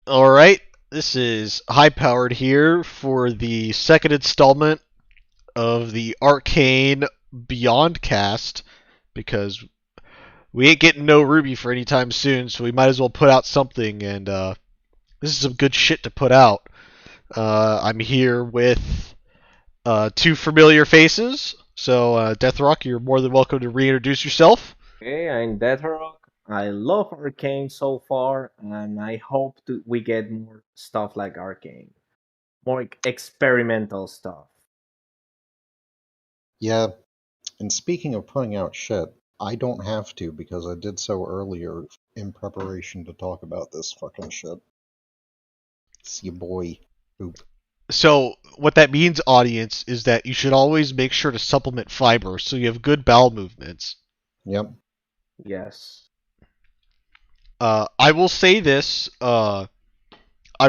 All right, this is High Powered here for the second installment of the Arcane Beyond cast because we ain't getting no Ruby for any time soon, so we might as well put out something, and this is some good shit to put out. I'm here with two familiar faces, so Deathrock, you're more than welcome to reintroduce yourself. Okay, I'm Deathrock. I love Arcane so far, and I hope we get more stuff like Arcane, more experimental stuff. Yeah, and speaking of putting out shit, I don't have to because I did so earlier in preparation to talk about this fucking shit. It's your boy, Poop. So what that means, audience, is that you should always make sure to supplement fiber so you have good bowel movements. Yep. Yes. I will say this. I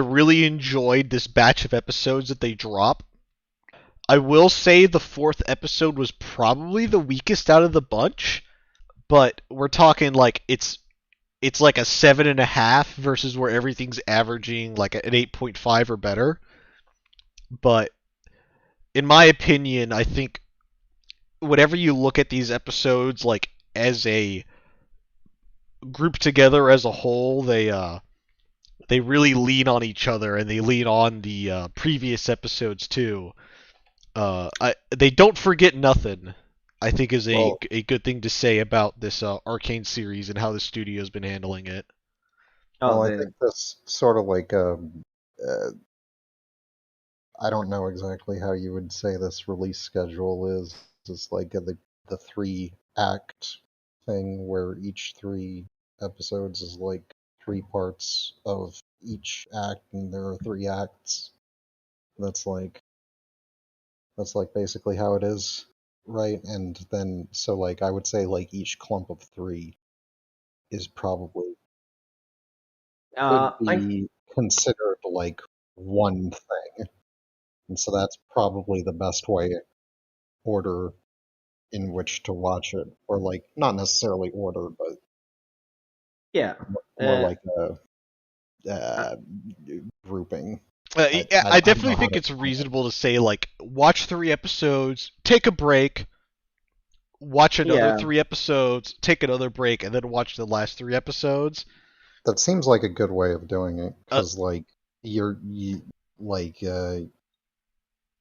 really enjoyed this batch of episodes that they drop. I will say the fourth episode was probably the weakest out of the bunch, but we're talking like it's like a 7.5 versus where everything's averaging like an 8.5 or better. But in my opinion, I think whenever you look at these episodes like as a group together as a whole, they really lean on each other and they lean on the previous episodes too. They don't forget nothing. I think is Well, a good thing to say about this Arcane series and how the studio's been handling it. Oh, I think this sort of like uh, I don't know exactly how you would say this release schedule is. It's like the three act thing where each three episodes is like three parts of each act, and there are three acts. That's like That's like basically how it is, right? And then so like I would say like each clump of three is probably could I be considered like one thing. And so that's probably the best way order in which to watch it. Or like not necessarily order, but yeah. more Uh, like a uh, grouping. Yeah, I I don't know definitely how think to it's explain it. reasonable to say like watch 3 episodes, take a break, watch another yeah. 3 episodes, take another break, and then watch the last 3 episodes. That seems like a good way of doing it, Uh, because like you like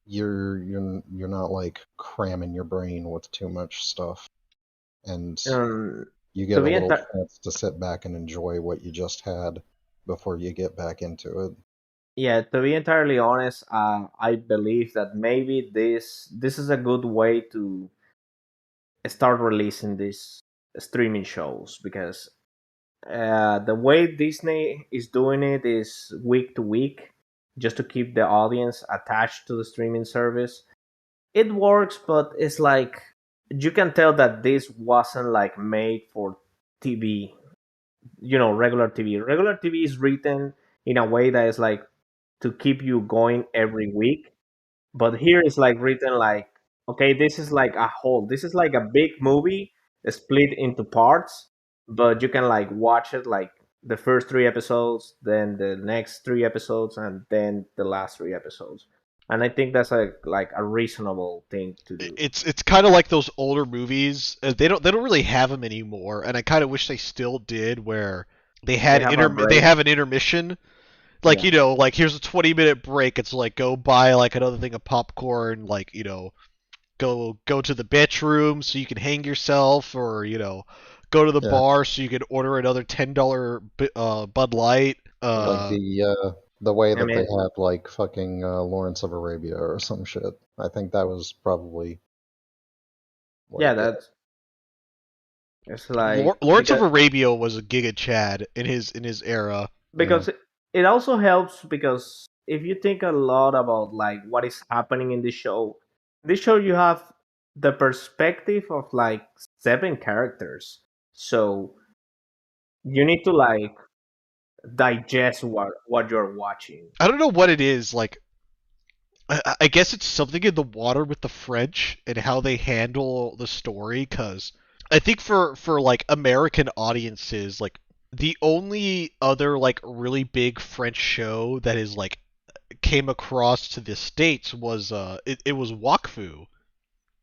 you're not like cramming your brain with too much stuff, and Um. you To get a be little enti- chance to sit back and enjoy what you just had before you get back into it. yeah. To be entirely honest, I believe that maybe this is a good way to start releasing these streaming shows because the way Disney is doing it is week to week, just to keep the audience attached to the streaming service. It works, but it's like you can tell that this wasn't like made for TV. Regular TV. Regular TV is written in a way that is like to keep you going every week, but here it's like written like, okay, this is like a whole. This is like a big movie split into parts, but you can like watch it like the first 3 episodes, then the next 3 episodes, and then the last 3 episodes. And I think that's like a reasonable thing to do. it's kind of like those older movies. They don't really have them anymore, and I kind of wish they still did, where They have a they break. have an intermission. Like Yeah. like here's a 20-minute break. It's like go buy like another thing of popcorn. Like go to the bedroom so you can hang yourself, or go to the Yeah, bar so you can order another $10 Bud Light. like Yeah. the way I that they mean, had like fucking Lawrence of Arabia or some shit. I think that was probably yeah, like that's it's like Lawrence of Arabia was a Giga Chad in his era. yeah. because it also helps because if you think a lot about like what is happening in this show you have the perspective of like 7 characters, so you need to like digest what you're watching. I don't know what it is. Like I guess it's something in the water with the French and how they handle the story. Cause I think for like American audiences, like The only other like really big French show that is like came across to the states was it was Wakfu.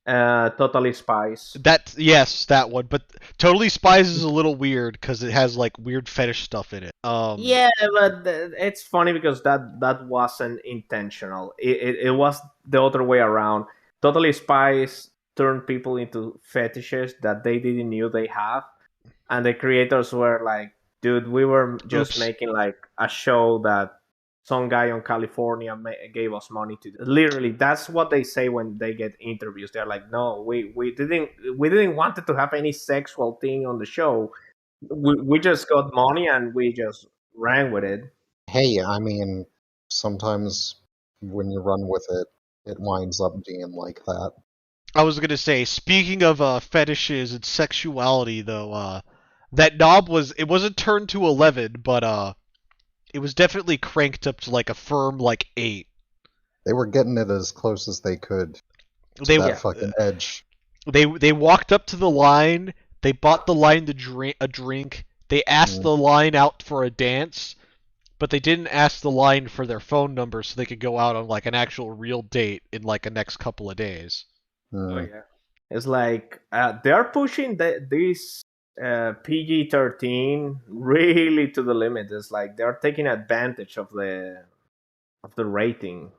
Totally Spies. That yes, that one. But Totally Spies is a little weird because it has like weird fetish stuff in it. Yeah, but it's funny because that wasn't intentional. It was the other way around. Totally Spies turned people into fetishes that they didn't knew they have, and the creators were like, "Dude, we were just Oops. making like a show that some guy on California gave us money to do." Literally, that's what they say when they get interviews. They're like, "No, we didn't want it to have any sexual thing on the show. We just got money and we just ran with it." Hey, I mean, sometimes when you run with it, it winds up being like that. I was gonna say, speaking of fetishes and sexuality, though, that knob it wasn't turned to 11, but it was definitely cranked up to like a firm like 8. They were getting it as close as they could to They that Yeah. fucking edge. they walked up to the line. They bought the line a drink. They asked Mm, the line out for a dance, but they didn't ask the line for their phone number so they could go out on like an actual real date in like the next couple of days. Oh mm. yeah. It's like they're pushing this PG-13 really to the limit. It's like they're taking advantage of the rating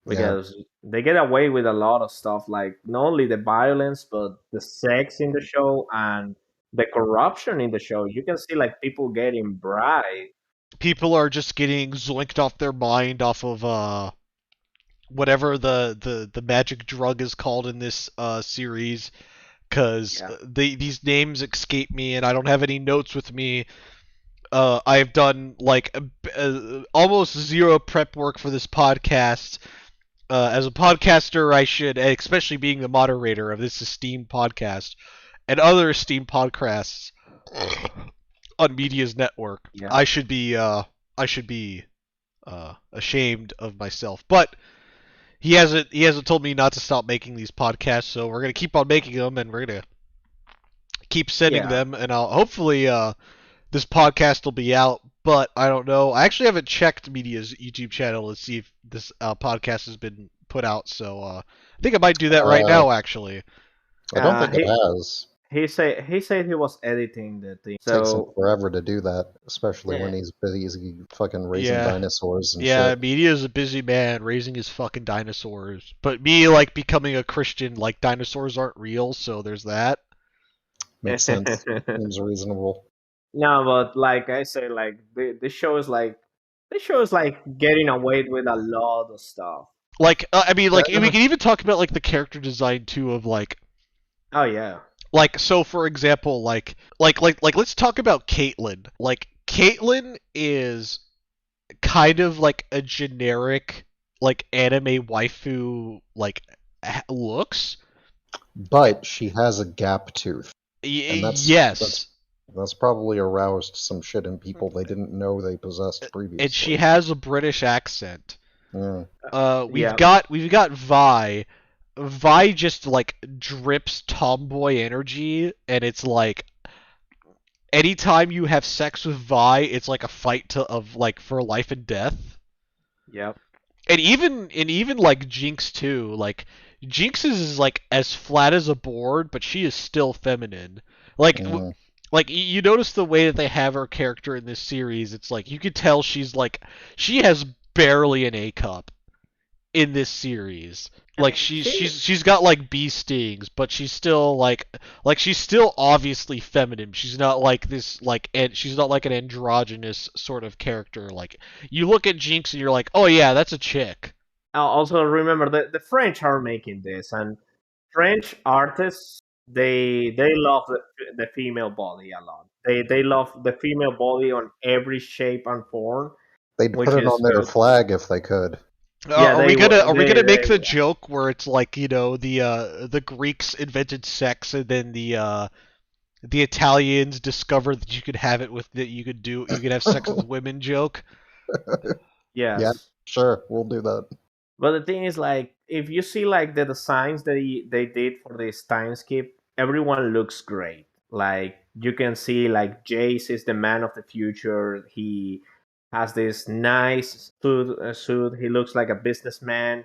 Yeah, because they get away with a lot of stuff, like not only the violence but the sex in the show and the corruption in the show. You can see like people getting bribed. People are just getting zoinked off their mind off of whatever the magic drug is called in this series, because Yeah. these names escape me and I don't have any notes with me. I've done like almost zero prep work for this podcast. As a podcaster, I should, especially being the moderator of this esteemed podcast and other esteemed podcasts on Media's network, Yeah. I should be ashamed of myself. But he hasn't told me not to stop making these podcasts, so we're gonna keep on making them, and we're gonna keep sending Yeah. them, and I'll hopefully this podcast will be out. But I don't know. I actually haven't checked Media's YouTube channel to see if this podcast has been put out. So I think I might do that right uh, now. Actually, I don't Uh, think it he has. he said he was editing the thing. Takes him So forever to do that, especially when yeah. he's busy fucking raising yeah, dinosaurs and yeah. shit. Media's a busy man raising his fucking dinosaurs. But me, like becoming a Christian, like dinosaurs aren't real. So there's that. Makes sense. Seems reasonable. No, but like I say, like this show is like getting away with a lot of stuff. Like I mean, like we Uh, can even talk about like the character design too of Oh yeah. like so for example like let's talk about Caitlyn. Like Caitlyn is kind of like a generic like anime waifu like looks. but she has a gap tooth, and Yes. that's probably aroused some shit in people they didn't know they possessed And previously. she has a British accent. Yeah. We've Yeah. got Vi. Vi just like drips tomboy energy, and it's like anytime you have sex with Vi, it's like a fight of like for life and death. Yep. And even like Jinx too. Like Jinx is like as flat as a board, but she is still feminine. Like Mm. like you notice the way that they have her character in this series. It's like you could tell she has barely an A cup in this series. Like she's got like bee stings, but she's still like she's still obviously feminine. She's not like this like and she's not like an androgynous sort of character. Like you look at Jinx and you're like, oh yeah, that's a chick. Also remember the French are making this, and French artists they love the female body a lot. They love the female body on every shape and form, They'd which put it is on their good. flag if they could. Yeah, Are we gonna make they the joke where it's like the Greeks invented sex and then the Italians discovered that you could have it with that you could have sex with women joke? yes. Yeah, sure, we'll do that. But the thing is, like, if you see like the designs that they did for this time skip, everyone looks great. Like You can see like Jace is the man of the future. He has this nice suit. He looks like a businessman.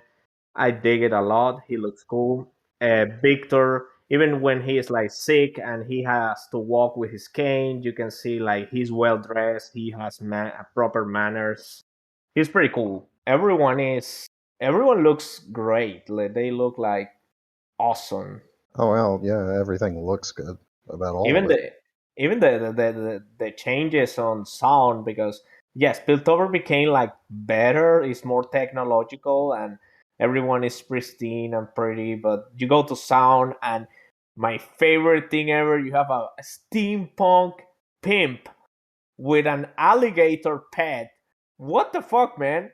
I dig it a lot. He looks cool. Victor, even when he is like sick and he has to walk with his cane, you can see like he's well dressed. He has proper manners. He's pretty cool. Everyone looks great. Like, they look like awesome. Oh well, yeah, everything looks good about all Even of it. the changes on sound, because yes, Piltover became like better, it's more technological, and everyone is pristine and pretty. But you go to sound, and my favorite thing ever, you have a steampunk pimp with an alligator pet. What the fuck, man?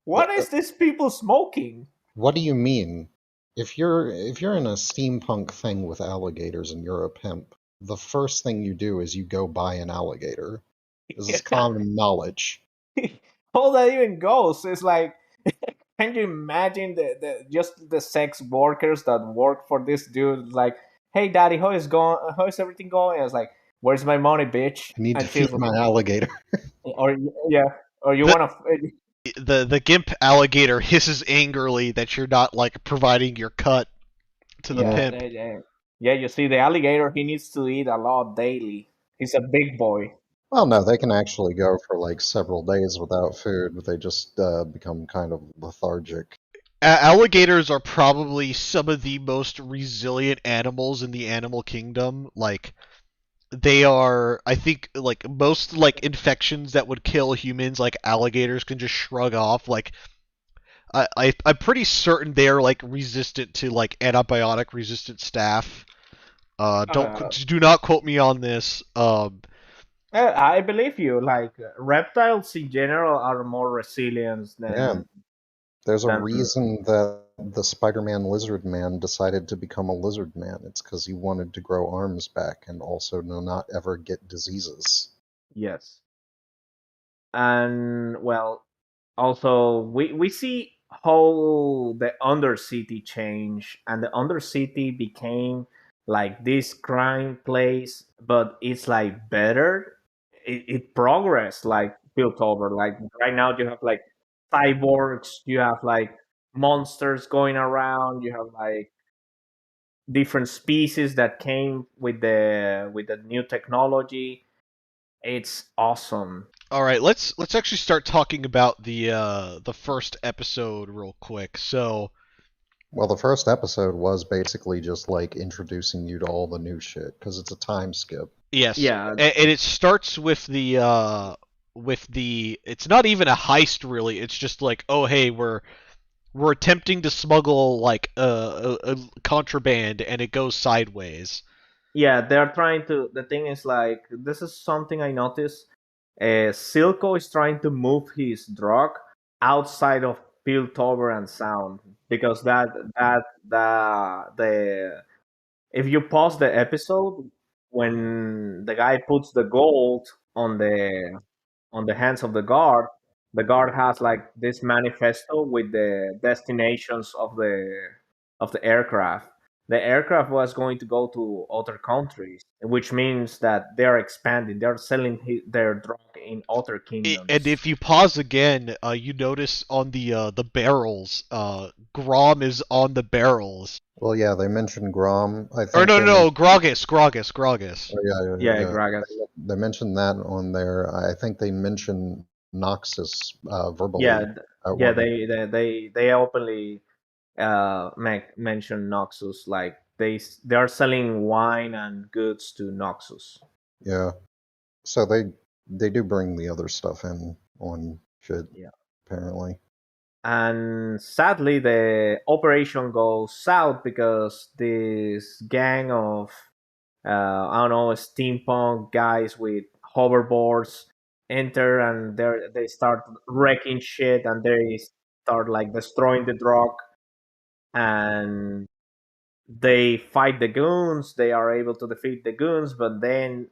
What Uh, is this people smoking? What do you mean? If you're in a steampunk thing with alligators and you're a pimp, the first thing you do is you go buy an alligator. This is common knowledge. How that even goes? It's like, can you imagine the just the sex workers that work for this dude? Like, hey, daddy, how is going? How is everything going? I was like, where's my money, bitch? I need to And she's feed my alligator. or yeah, or you The wanna? the gimp alligator hisses angrily that you're not like providing your cut to the Yeah, Yeah. pimp. yeah. You see, the alligator, he needs to eat a lot daily. He's a big boy. Well, no, they can actually go for like several days without food, but they just become kind of lethargic. Alligators are probably some of the most resilient animals in the animal kingdom. Like they are, I think, like most like infections that would kill humans, like alligators can just shrug off. Like I'm pretty certain they're like resistant to like antibiotic resistant staph. Uh, Do not quote me on this. I believe you. Like, reptiles in general are more resilient Yeah, than there's a than reason that the Spider-Man Lizard Man decided to become a lizard man. It's because he wanted to grow arms back and also to not ever get diseases. yes. And well, also we see how the Undercity changed, and the Undercity became like this crime place, but it's like better. It progressed like built over. Like right now, you have like cyborgs, you have like monsters going around, you have like different species that came with the new technology. It's awesome. all right, let's actually start talking about the first episode real quick. So Well, the first episode was basically just like introducing you to all the new shit because it's a time skip. yes, Yeah, and it starts with the it's not even a heist really. It's just like, oh hey, we're attempting to smuggle like a contraband and it goes sideways. yeah, they're trying to. The thing is, like, this is something I noticed. Silco is trying to move his drug outside of Piltover and Sound, because the if you pause the episode, when the guy puts the gold on the hands of the guard has like this manifesto with the destinations of the aircraft. The aircraft was going to go to other countries, which means that they're expanding. They're selling their drug in other And kingdoms. if you pause again, you notice on the barrels, Grom is on the barrels. Well, yeah, they mentioned Grom. I Or think no, they no, no, mentioned. Gragas. Oh, yeah, yeah, Yeah, yeah. Gragas. They mentioned that on there. I think they mentioned Noxus Yeah, verbally at yeah. one. They openly mention Noxus. Like, they are selling wine and goods to Noxus. Yeah, so they do bring the other stuff in on shit Yeah. apparently. And sadly, the operation goes south because this gang of I don't know, steampunk guys with hoverboards enter, and they start wrecking shit, and they start like destroying the drug, and they fight the goons. They are able to defeat the goons, but then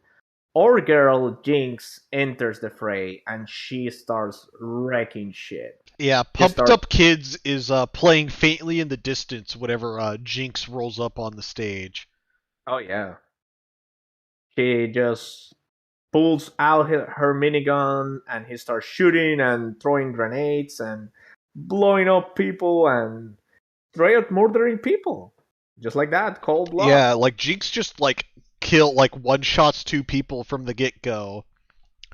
our girl Jinx enters the fray, and she starts wrecking shit. Yeah, She Pumped starts. Up Kids is playing faintly in the distance whenever Jinx rolls up on the stage. Oh yeah. She just pulls out her minigun and he starts shooting and throwing grenades and blowing up people and straight up murdering people. Just like that, cold blood. Yeah, like Jinx just like kill like one shots two people from the get go.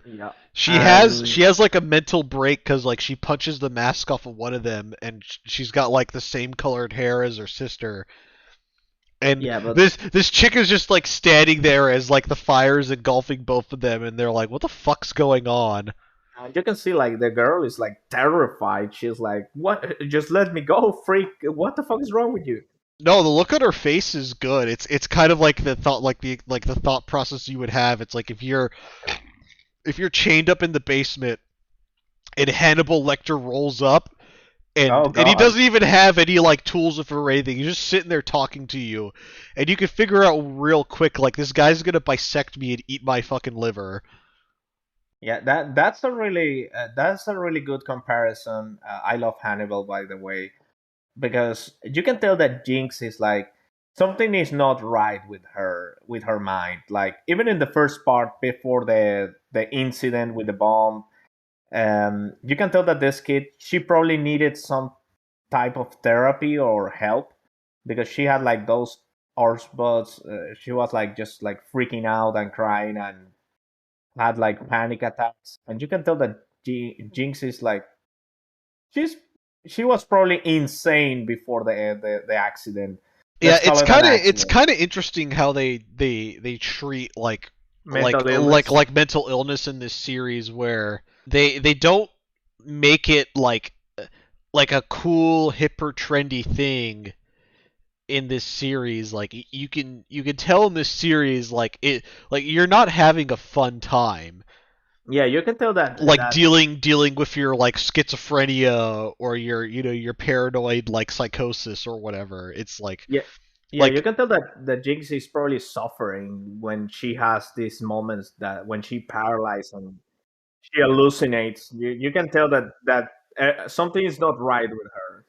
Yeah. She has And she has like a mental break because like she punches the mask off of one of them, and she's got like the same colored hair as her sister. And yeah, but this chick is just like standing there as like the fire's engulfing both of them, and they're like, "What the fuck's going on?" you can see like the girl is like terrified. She's like, "What? Just let me go, freak! What the fuck is wrong with you?" No, the look on her face is good. It's kind of like the thought like the thought process you would have. It's like if you're chained up in the basement and Hannibal Lecter rolls up Oh and he god. doesn't even have any like tools or anything. He's just sitting there talking to you, and you can figure out real quick like this guy's gonna bisect me and eat my fucking liver. Yeah, that's a really good comparison. I love Hannibal, by the way, because you can tell that Jinx is like something is not right with her mind. Like even in the first part before the incident with the bomb, you can tell that this kid she probably needed some type of therapy or help because she had like those arse buds. She was like just like freaking out and crying and had like panic attacks, and you can tell that Jinx is like she's she was probably insane before the accident. Yeah, Let's call it an it's accident. kind of interesting how they treat Mental illness. like mental illness in this series where they don't make it like a cool hipper trendy thing in this series. Like you can tell in this series like you're not having a fun time Yeah, you can tell like that. dealing with your like schizophrenia or your your paranoid like psychosis or whatever. It's Yeah, yeah, you like can tell that Jinx is probably suffering when she has these moments that when she paralyzed and she hallucinates. You can tell that something is not right with her.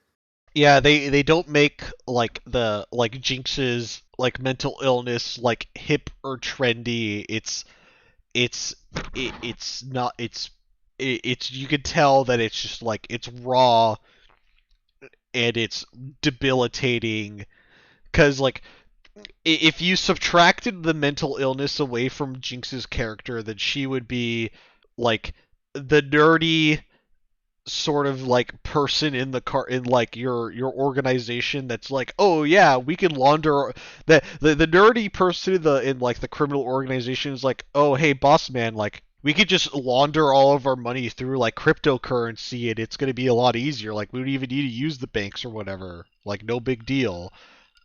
yeah, they don't make like the like Jinx's like mental illness like hip or trendy. It's it's not it's you can tell that it's just like it's raw and it's debilitating because like if you subtracted the mental illness away from Jinx's character, then she would be like the nerdy sort of like person in the car in like your organization that's like, oh yeah, we can launder the nerdy person in like the criminal organization is like, oh hey boss man, like we could just launder all of our money through like cryptocurrency and it's gonna be a lot easier. Like we don't even need to use the banks or whatever. Like no big deal.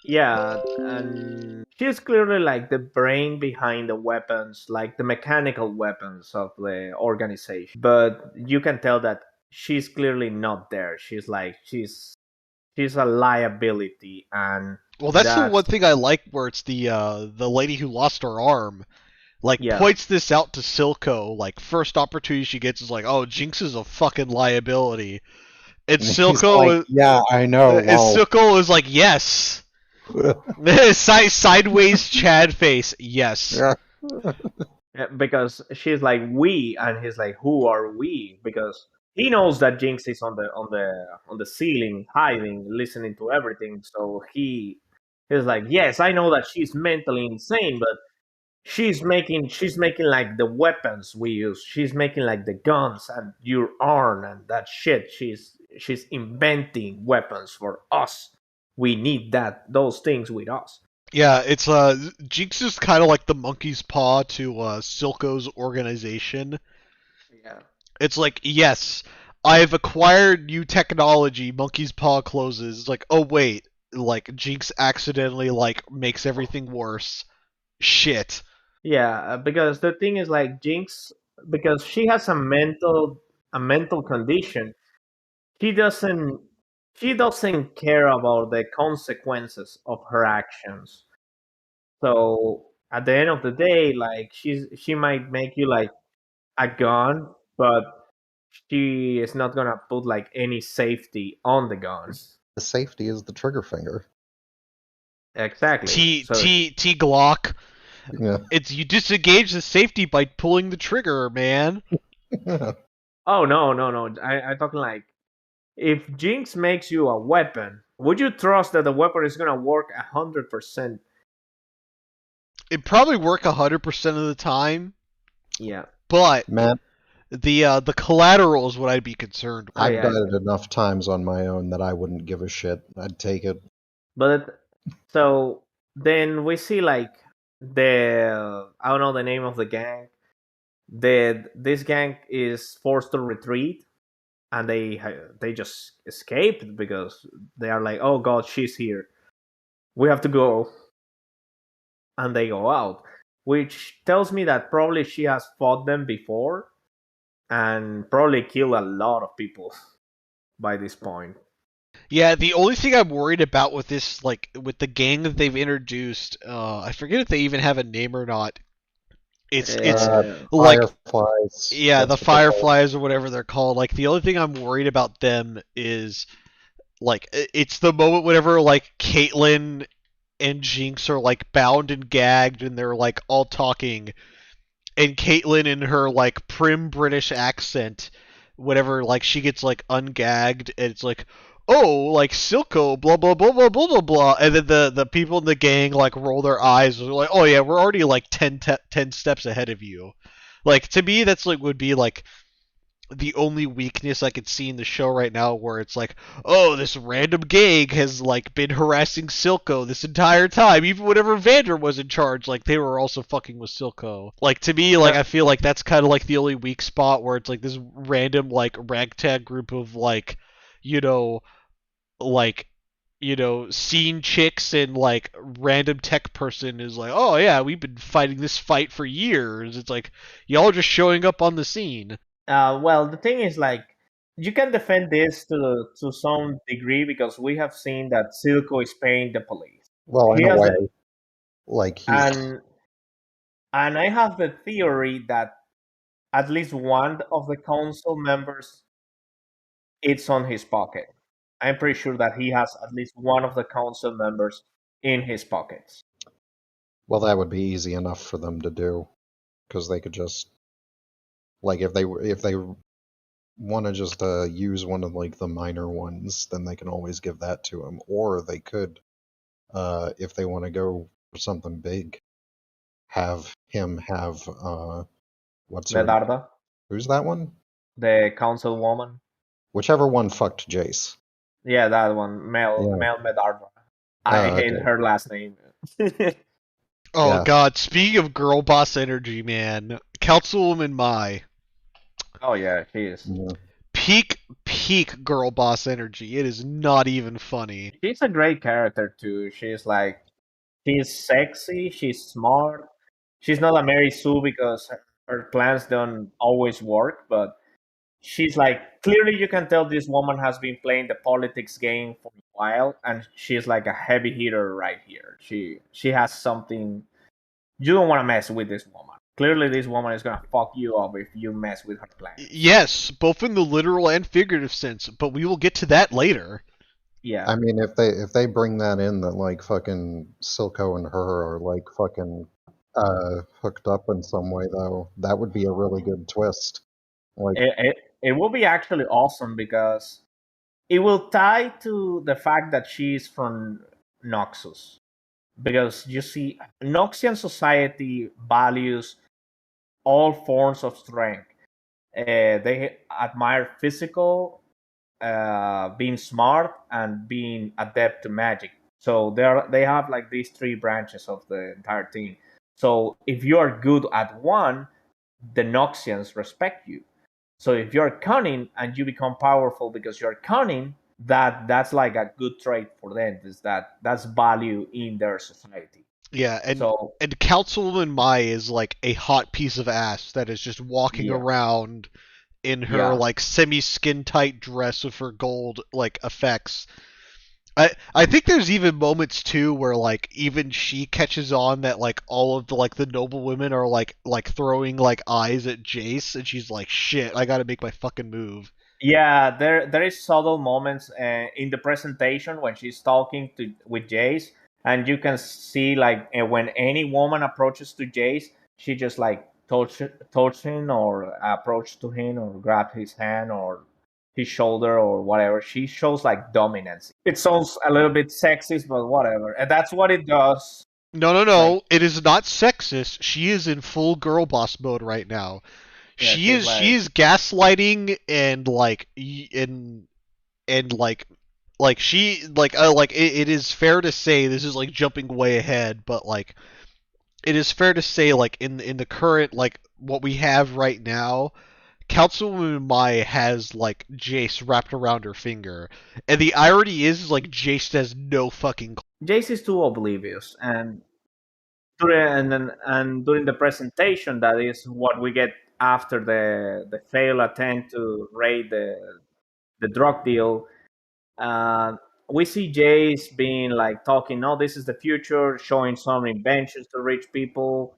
Yeah, and she's clearly like the brain behind the weapons, like the mechanical weapons of the organization. But you can tell that she's clearly not there. She's a liability, and Well, that's the one that's thing I like where it's the lady who lost her arm like yeah. points this out to Silco. Like first opportunity she gets is like, "Oh, Jinx is a fucking liability," and And he's like, "Yeah, I know. Well, Silco is like, "Yes." Sideways Chad face, yes. yeah, Yeah, because she's like we, and he's like, who are we? Because he knows that Jinx is on the ceiling, hiding, listening to everything. So he's like, yes, I know that she's mentally insane, but she's making like the weapons we use. She's making like the guns and your arm and that shit. She's inventing weapons for us. We need those things with us. Yeah, it's Jinx is kind of like the monkey's paw to Silco's organization. Yeah. It's like, yes, I've acquired new technology. Monkey's paw closes. It's like, oh wait, like Jinx accidentally like makes everything worse. Shit. Yeah, because the thing is like Jinx, because she has a mental condition. She doesn't she doesn't care about the consequences of her actions. So at the end of the day, like she might make you like a gun, but she is not gonna put like any safety on the gun. the safety is the trigger finger. Exactly. T So T T Glock. Yeah. It's you disengage the safety by pulling the trigger, man. Oh no! I'm talking like if Jinx makes you a weapon, would you trust that the weapon is gonna work 100%? It'd probably work 100% of the time, Yeah. but Man, the collateral is what I'd be concerned with. Oh I've yeah. done it enough times on my own that I wouldn't give a shit. I'd take it. But so then we see like the I don't know the name of the gang. This gang is forced to retreat, and they just escaped because they are like, oh god, she's here. We have to go, and they go out, which tells me that probably she has fought them before and probably killed a lot of people by this point. Yeah, the only thing I'm worried about with this, like with the gang that they've introduced, I forget if they even have a name or not. It's Uh, like Fireflies. yeah, the That's what they're called. Fireflies or whatever they're called. Like the only thing I'm worried about them is like it's the moment whenever like Caitlyn and Jinx are like bound and gagged and they're like all talking, and Caitlyn in her like prim British accent, whatever, like she gets like ungagged and it's like, oh, like Silco, blah blah blah blah blah blah blah, and then the people in the gang like roll their eyes and they're like, oh yeah, we're already like 10 steps ahead of you. Like to me, that's like would be like the only weakness I could see in the show right now, where it's like, oh, this random gang has like been harassing Silco this entire time, even whenever Vander was in charge, like they were also fucking with Silco. Like to me, like yeah, I feel like that's kind of like the only weak spot, where it's like this random like ragtag group of like, you know, like scene chicks and like random tech person is like, oh yeah, we've been fighting this fight for years. It's like y'all are just showing up on the scene. well, the thing is like you can defend this to some degree because we have seen that Silco is paying the police. Well, He in a has way, the, like he's and I have the theory that at least one of the council members it's on his pocket. I'm pretty sure that he has at least one of the council members in his pockets. well, that would be easy enough for them to do because they could just like if they want to just use one of like the minor ones, then they can always give that to him, or they could, if they want to go for something big, have him have what's her Medarda, who's that one? the councilwoman. Whichever one fucked Jace. Yeah, that one, Yeah. Mel Medarda. I hate Okay. her last name. Oh Yeah. god, speaking of girl boss energy, man, Councilwoman Mai, Oh yeah, she is. Yeah. peak girl boss energy. It is not even funny. She's a great character too. She's sexy, she's smart. She's not a Mary Sue because her plans don't always work, but she's like clearly you can tell this woman has been playing the politics game for a while, and she's like a heavy hitter right here. She has something. You don't want to mess with this woman. Clearly, this woman is gonna fuck you up if you mess with her plans. Yes, both in the literal and figurative sense, but we will get to that later. Yeah, I mean, if they bring that in that like fucking Silco and her are like fucking hooked up in some way though, that would be a really good twist. Like it will be actually awesome because it will tie to the fact that she's from Noxus. Because you see, Noxian society values all forms of strength. They admire physical, being smart, and being adept to magic. So they have like these three branches of the entire team. So if you are good at one, the Noxians respect you. So if you're cunning and you become powerful because you're cunning, that's like a good trait for them. Is that's value in their society. Yeah, So and Councilwoman Mai is like a hot piece of ass that is just walking yeah, around in her yeah, like semi skin tight dress with her gold like effects. I think there's even moments too where like even she catches on that like all of the like the noble women are like throwing like eyes at Jace, and she's like, shit, I gotta make my fucking move. yeah. There is subtle moments in the presentation when she's talking to with Jace. and you can see like when any woman approaches to Jace, she just like touch him or approach to him or grab his hand or his shoulder or whatever. She shows like dominance. It sounds a little bit sexist, but whatever, and that's what it does. No, no, Like, no. It is not sexist. She is in full girl boss mode right now. yeah, She she's is she like, is gaslighting and like she like it is fair to say this is like jumping way ahead, but like it is fair to say like in the current like what we have right now, Councilwoman Mai has like Jace wrapped around her finger, and the irony is like Jace has no fucking. Jace is too oblivious, and during the presentation, that is what we get after the failed attempt to raid the drug deal. Uh, we see Jace being like talking, "No, this is the future," showing some inventions to rich people,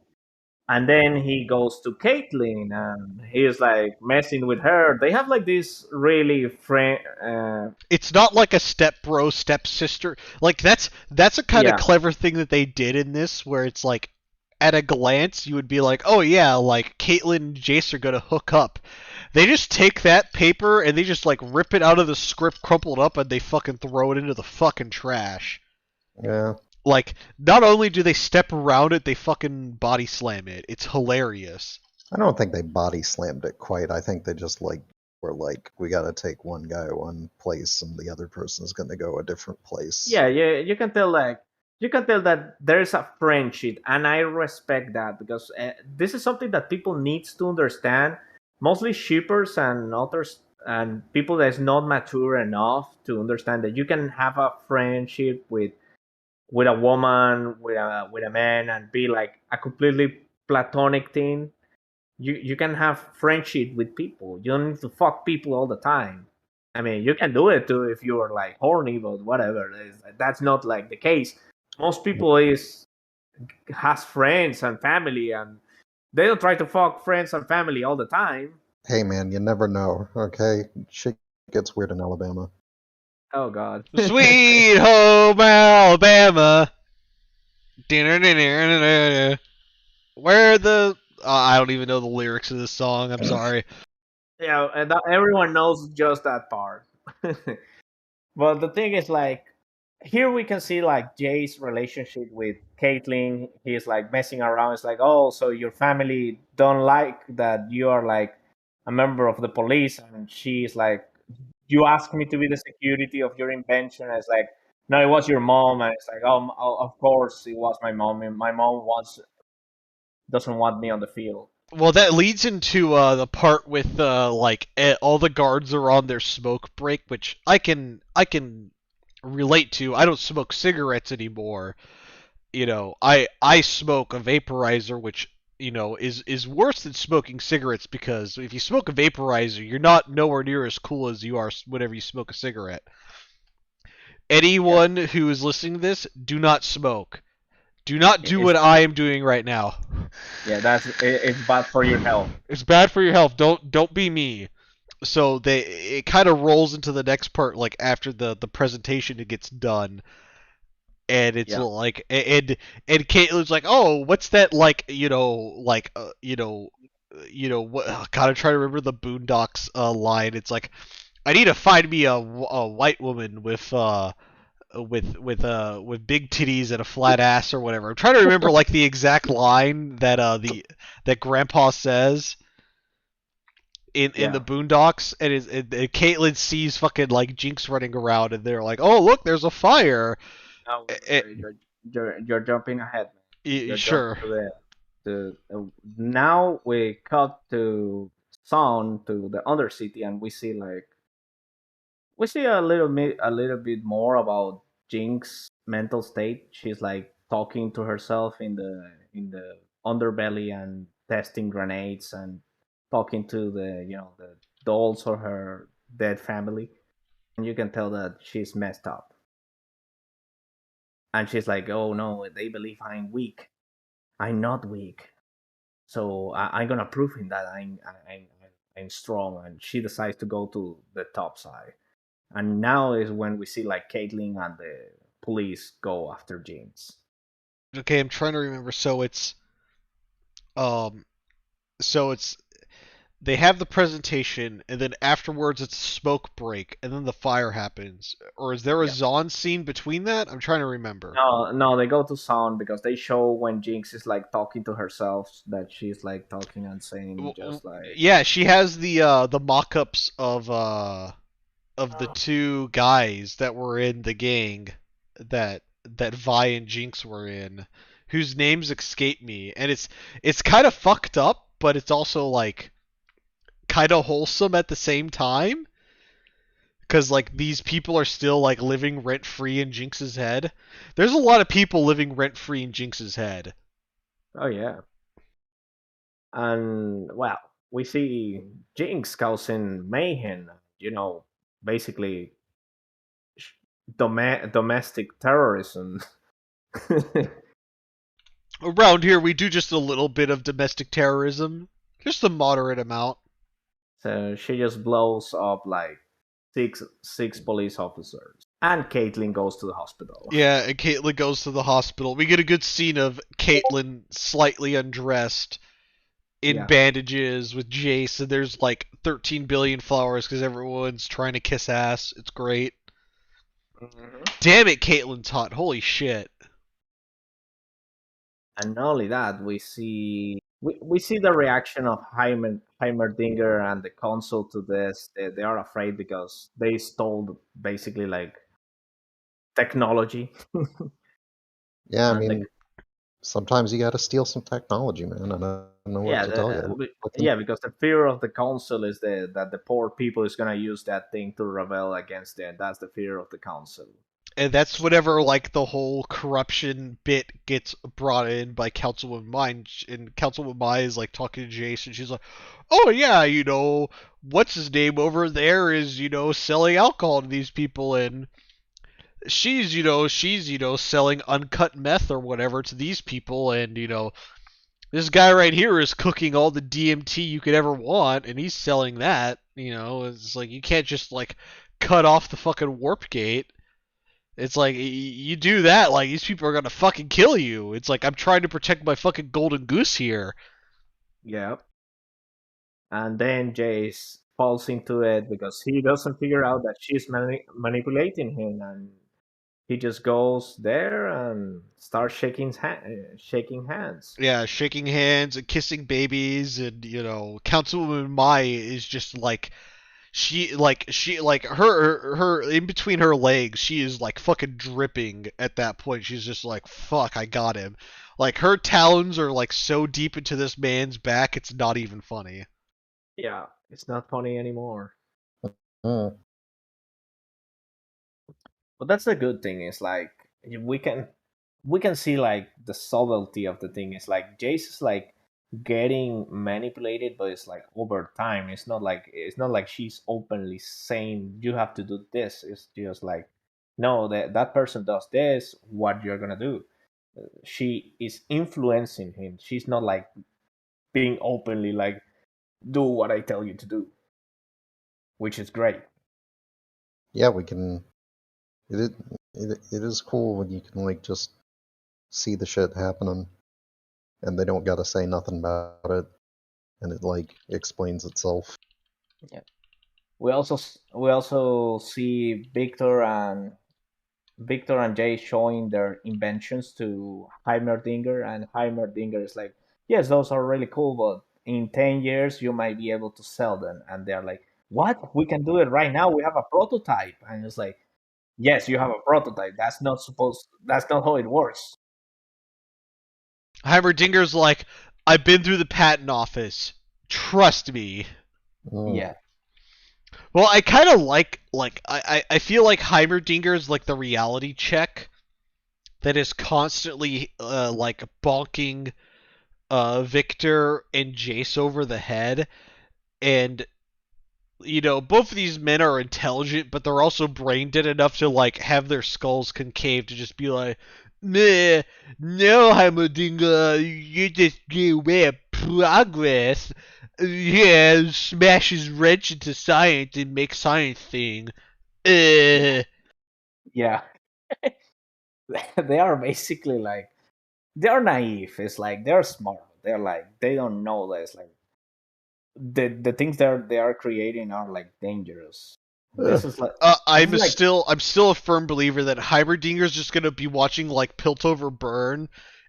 and then he goes to Caitlyn and he's like messing with her. They have like this really friend. It's not like a step bro step sister. Like that's a kind of Yeah, clever thing that they did in this, where it's like at a glance you would be like, oh yeah, like Caitlyn and Jace are gonna hook up. They just take that paper and they just like rip it out of the script crumpled up and they fucking throw it into the fucking trash. Yeah. Like, not only do they step around it, they fucking body slam it. It's hilarious. I don't think they body slammed it quite. I think they just like were like, we got to take one guy one place and the other person's going to go a different place. yeah, you can tell like you can tell that there's a friendship, and I respect that because this is something that people needs to understand. Mostly shippers and authors and people that's not mature enough to understand that you can have a friendship with a woman, with a man, and be like a completely platonic thing. You can have friendship with people. You don't need to fuck people all the time. I mean, you can do it too if you're like horny, but whatever. That's not like the case. Most people is has friends and family, and they don't try to fuck friends and family all the time. Hey man, you never know, okay? Shit gets weird in Alabama. Oh God. Sweet home Alabama. Where the I don't even know the lyrics of this song. I'm sorry. Yeah, and everyone knows just that part. But the thing is, like, here we can see like Jay's relationship with Caitlyn. He's like messing around. It's like, oh, so your family don't like that you are like a member of the police, and she's like, you asked me to be the security of your invention. And it's like, no, it was your mom, and it's like, oh, of course it was my mom. And my mom wants doesn't want me on the field. Well, that leads into the part with like all the guards are on their smoke break, which I can relate to. I don't smoke cigarettes anymore. You know, I smoke a vaporizer, which is worse than smoking cigarettes because if you smoke a vaporizer, you're not nowhere near as cool as you are whenever you smoke a cigarette. Yeah, Anyone who is listening to this, do not smoke. Do not do it's what I am doing right now. yeah, it's bad for your health. It's bad for your health. Don't be me. So it kind of rolls into the next part like after the presentation it gets done and it's Yeah. like and Caitlin's like, "Oh, what's that like, what God, I'm trying to remember the Boondocks line. It's like I need to find me a white woman with big titties and a flat ass or whatever." I'm trying to remember like the exact line that that Grandpa says in the Yeah. Boondocks, and Caitlyn sees fucking like Jinx running around, and they're like, "Oh, look, there's a fire." No, Eh, you're jumping ahead, man. You're jumping sure. to now we cut to Son to the Undercity, and we see like we see a little bit more about Jinx's mental state. She's like talking to herself in the underbelly and testing grenades and talking to the the dolls of her dead family, and you can tell that she's messed up. And she's like, "Oh no, they believe I'm weak. I'm not weak. So I'm gonna prove him that I'm strong." And she decides to go to the top side. And now is when we see like Caitlyn and the police go after Jinx. Okay, I'm trying to remember. Um, so it's they have the presentation, and then afterwards it's a smoke break, and then the fire happens. Or is there a Yeah. Zon scene between that? I'm trying to remember. No, they go to sound because they show when Jinx is like talking to herself that she's like talking and saying just like Yeah, she has the mock-ups of the two guys that were in the gang that Vi and Jinx were in, whose names escape me, and it's kind of fucked up, but it's also like kind of wholesome at the same time. Because like these people are still like living rent free in Jinx's head. There's a lot of people living rent free in Jinx's head. oh yeah. And well, we see Jinx causing mayhem, you know, basically domestic terrorism. Around here, we do just a little bit of domestic terrorism, just a moderate amount. So she just blows up like six police officers, and Caitlyn goes to the hospital. Yeah, and Caitlyn goes to the hospital. We get a good scene of Caitlyn slightly undressed in Yeah. bandages with Jace, and there's like 13 billion flowers because everyone's trying to kiss ass. It's great. Damn it, Caitlyn's hot. Holy shit. And not only that, we see the reaction of Heimerdinger and the council to this. They are afraid because they stole basically like technology. Yeah, I And mean, sometimes you gotta steal some technology, man. I don't know what to tell you. because the fear of the council is that the poor people is gonna use that thing to rebel against them. That's the fear of the council. And that's whenever like the whole corruption bit gets brought in by Councilwoman Mai, and Councilwoman Mai is like talking to Jace, and she's like, "Oh yeah, what's his name over there is selling alcohol to these people, and she's selling uncut meth or whatever to these people, and this guy right here is cooking all the DMT you could ever want, and he's selling that. It's like you can't just like cut off the fucking warp gate." It's like, you do that, like, these people are gonna fucking kill you. It's like, I'm trying to protect my fucking golden goose here. Yeah. And then Jace falls into it because he doesn't figure out that she's manipulating him, and he just goes there and starts shaking hands. Yeah, shaking hands and kissing babies, and, Councilwoman Mai is just like, her in between her legs, she is like fucking dripping at that point. She's just like, fuck, I got him. Like, her talons are like so deep into this man's back, it's not even funny. Yeah, it's not funny anymore. Mm. But that's the good thing, is like we can see like the subtlety of the thing. Is like Jace is like getting manipulated, but it's like over time. It's not like she's openly saying you have to do this. It's just like, no, that person does this, what you're gonna do. She is influencing him. She's not like being openly like, do what I tell you to do, which is great. Yeah, we can. It is cool when you can like just see the shit happening, and they don't gotta say nothing about it, and it like explains itself. Yeah. We also see Victor and Jay showing their inventions to Heimerdinger, and Heimerdinger is like, yes, those are really cool, but in 10 years you might be able to sell them. And they're like, what? We can do it right now. We have a prototype. And it's like, yes, you have a prototype. That's not how it works. Heimerdinger's like, I've been through the patent office. Trust me. Mm. Yeah. Well, I kind of I feel like Heimerdinger is like the reality check that is constantly like bonking Victor and Jace over the head, and both of these men are intelligent, but they're also brain dead enough to like have their skulls concave to just be like, nah, no, Heimerdinger, you just get away of progress. Yeah, smash his wrench into science and make science thing. Yeah. they are basically like they're naive. It's like they're smart. They're like they don't know this. Like the things they are creating are like dangerous. Ugh. This is like I'm still a firm believer that Heimerdinger's just gonna be watching like Piltover burn,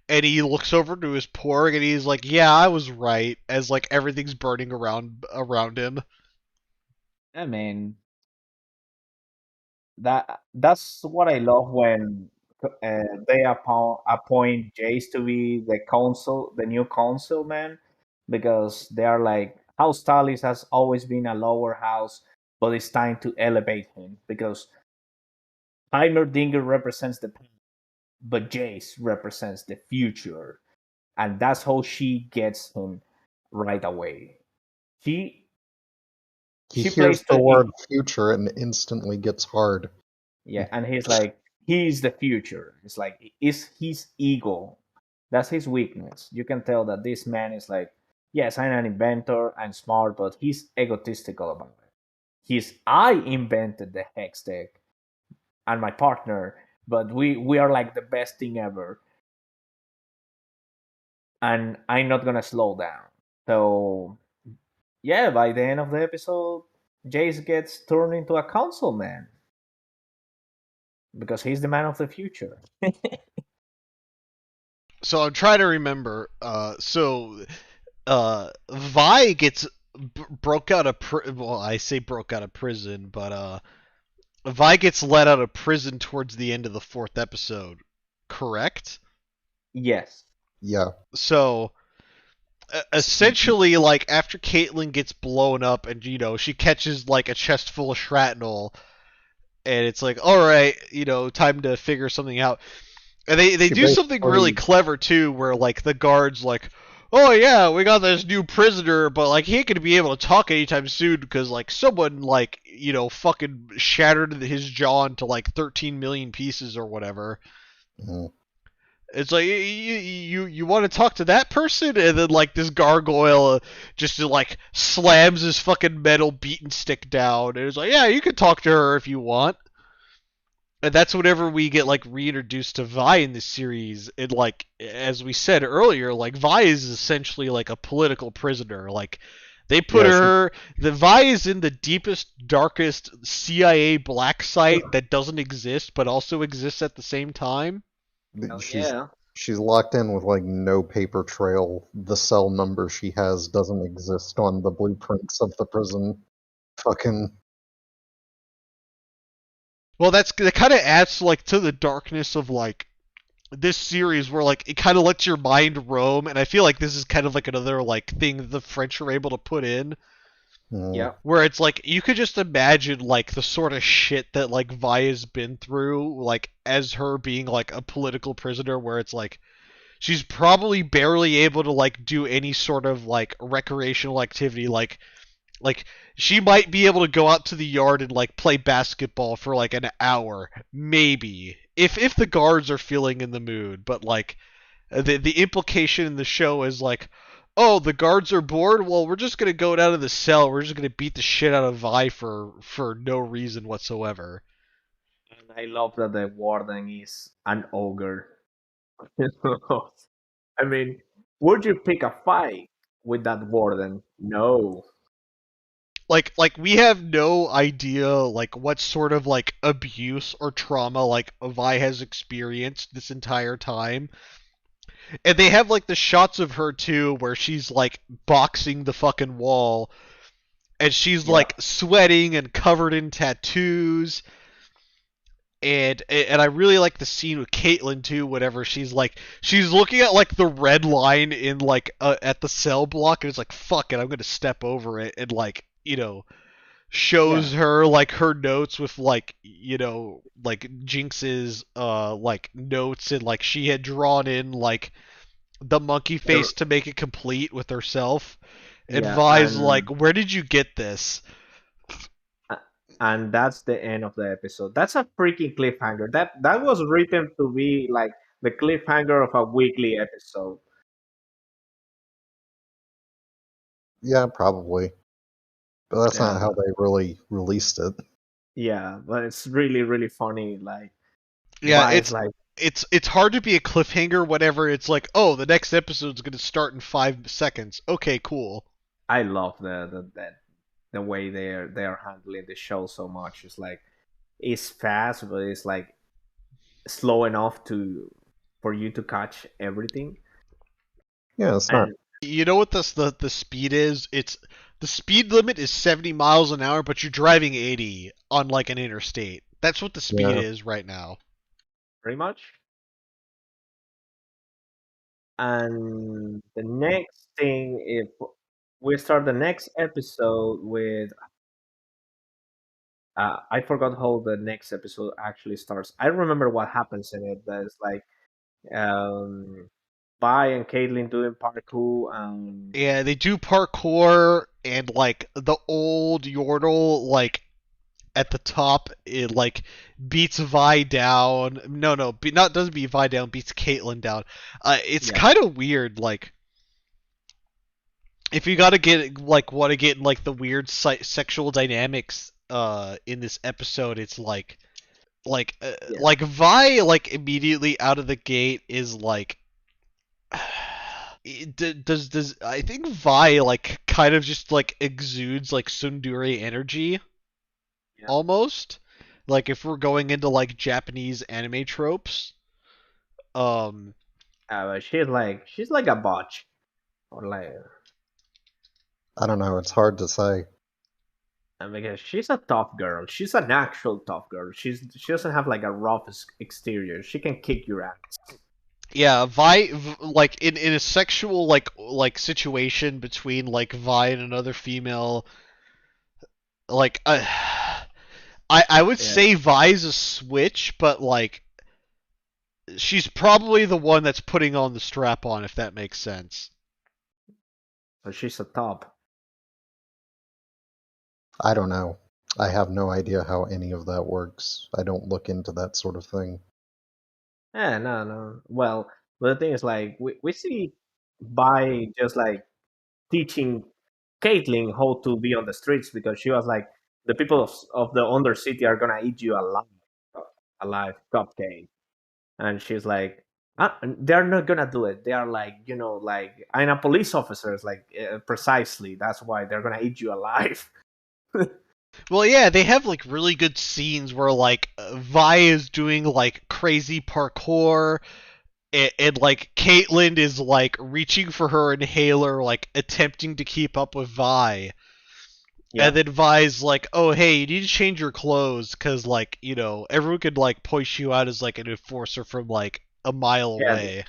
and he looks over to his porg and he's like, "Yeah, I was right," as like everything's burning around him. I mean that's what I love when they appoint Jace to be the new council man, because they are like House Talis has always been a lower house, but it's time to elevate him because Heimerdinger represents the past, but Jace represents the future, and that's how she gets him right away. She He she hears plays the the word future and instantly gets hard. Yeah, and he's like, he's the future. It's like, it's his ego. That's his weakness. You can tell that this man is like, yes, I'm an inventor, I'm smart, but he's egotistical about it. I invented the hex deck and my partner, but we are like the best thing ever, and I'm not gonna slow down. So yeah, by the end of the episode, Jace gets turned into a councilman because he's the man of the future. So I'm trying to remember. Vi gets broke out of well, I say broke out of prison, but Vi gets let out of prison towards the end of the fourth episode. Correct? Yes. Yeah. So essentially, like after Caitlyn gets blown up, and she catches like a chest full of shrapnel, and it's like, all right, time to figure something out. And they She do something really basically clever too, where like the guards like, oh yeah, we got this new prisoner, but like he ain't gonna be able to talk anytime soon because like someone like fucking shattered his jaw into like 13 million pieces or whatever. Mhm. It's like you want to talk to that person, and then like this gargoyle just like slams his fucking metal beaten stick down, and it's like, yeah, you can talk to her if you want. And that's whenever we get like reintroduced to Vi in this series. And like as we said earlier, like Vi is essentially like a political prisoner. Like they put Yeah, her, the Vi is in the deepest, darkest CIA black site that doesn't exist, but also exists at the same time. Hell she's yeah. she's locked in with like no paper trail. The cell number she has doesn't exist on the blueprints of the prison. Fucking Well, that kind of adds like to the darkness of like this series where like it kind of lets your mind roam, and I feel like this is kind of like another like thing that the French are able to put in mm, Yeah. where it's like you could just imagine like the sort of shit that like Vi has been through like as her being like a political prisoner, where it's like she's probably barely able to like do any sort of like recreational activity, like she might be able to go out to the yard and like play basketball for like an hour, maybe, if the guards are feeling in the mood. But like the implication in the show is like, oh, the guards are bored. Well, we're just gonna go down to the cell. We're just gonna beat the shit out of Vi for no reason whatsoever. And I love that the warden is an ogre. I mean, would you pick a fight with that warden? No. Like we have no idea like what sort of like abuse or trauma like Vi has experienced this entire time. And they have like the shots of her too where she's like boxing the fucking wall, and she's Yeah. like sweating and covered in tattoos. And I really like the scene with Caitlyn too. Whenever she's looking at like the red line in like at the cell block, and it's like, fuck it, I'm gonna step over it, and like Yeah. shows her like her notes with like like Jinx's like notes, and like she had drawn in like the monkey Er, face to make it complete with herself. And Yeah, Vi's like, where did you get this? and that's the end of the episode. That's a freaking cliffhanger. That was written to be like the cliffhanger of a weekly episode. yeah, probably. But that's not how And they really released it. yeah, but it's really really funny. Like Yeah, Vi is it's like, it's hard to be a cliffhanger whenever it's like, oh, the next episode's gonna start in 5 seconds. Okay, cool. I love the way they are handling the show so much. It's like it's fast, but it's like slow enough to for you to catch everything. Yeah, it's not. And You know what the speed is? It's the speed limit is 70 miles an hour, but you're driving 80 on like an interstate. That's what the speed Yeah, is right now. pretty much. And the next thing, if we start the next episode with, I forgot how the next episode actually starts. I remember what happens in it. That it's like, um, Vi and Caitlyn doing parkour, and Yeah, they do parkour and like the old Yordle like at the top it like beats Vi down. No, not doesn't beat Vi down, beats Caitlyn down. It's yeah, kind of weird like if you gotta get like want to get in like the weird sexual dynamics in this episode, it's like uh, yeah, like Vi like immediately out of the gate is like does I think Vi like kind of just like exudes like tsundere energy yeah. almost, like if we're going into like Japanese anime tropes. um But she's like a botch, or like, I don't know. It's hard to say. and because she's a tough girl. She's an actual tough girl. She doesn't have like a rough exterior. She can kick your ass. yeah, like in a sexual like situation between like Vi and another female, like I would Yeah, say Vi's a switch, but like she's probably the one that's putting on the strap on, if that makes sense. so she's a top. I don't know. I have no idea how any of that works. I don't look into that sort of thing. No, no. Well, but the thing is, like, we see by just like teaching Caitlyn how to be on the streets, because she was like, the people of the Undercity are gonna eat you alive, cupcake. And she's like, they're not gonna do it. They are like, like, I'm a police officer. It's like, precisely. That's why they're gonna eat you alive. Well, yeah, they have like really good scenes where like Vi is doing like crazy parkour, and like Caitlyn is like reaching for her inhaler, like attempting to keep up with Vi. Yeah, And then Vi's like, "Oh, hey, you need to change your clothes, cause like everyone could like point you out as like an enforcer from like a mile yeah. away."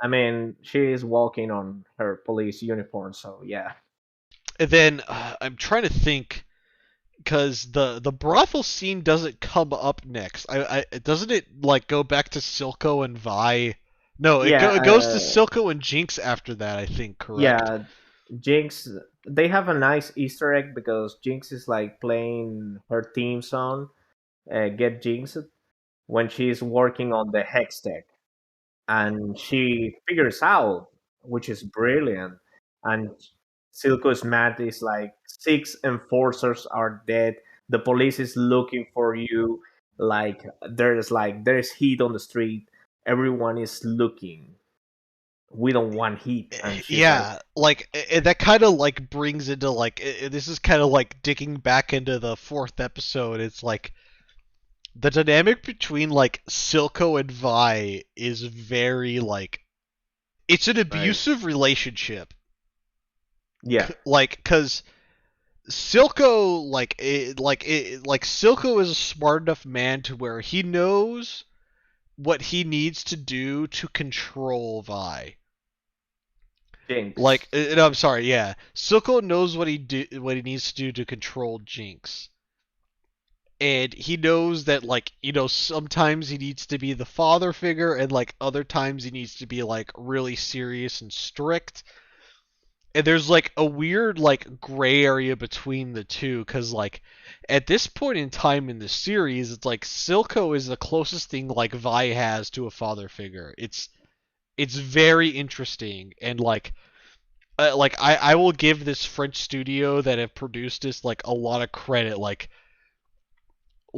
I mean, she is walking on her police uniform, so yeah. And then I'm trying to think, because the brothel scene doesn't come up next. I doesn't it like go back to Silco and Vi? No, Yeah, it goes to Silco and Jinx after that. I think correct. yeah. Jinx, they have a nice Easter egg because Jinx is like playing her theme song, Get Jinx, when she's working on the hex tech. And she figures out, which is brilliant. And Silco's mad is like, 6 enforcers are dead. The police is looking for you. Like there's heat on the street. Everyone is looking. We don't want heat. And she's like, Yeah, like that kind of like brings into like this is kind of like digging back into the fourth episode. It's like the dynamic between like Silco and Vi is very like it's an right, abusive relationship. yeah, Like, cause Silco like Silco is a smart enough man to where he knows what he needs to do to control Vi. Jinx. Like, no, I'm sorry, yeah. Silco knows what he needs to do to control Jinx. And he knows that like, sometimes he needs to be the father figure and like other times he needs to be like really serious and strict. And there's like a weird like gray area between the two, cuz like at this point in time in the series, it's like Silco is the closest thing like Vi has to a father figure. It's very interesting, and like I will give this French studio that have produced this like a lot of credit.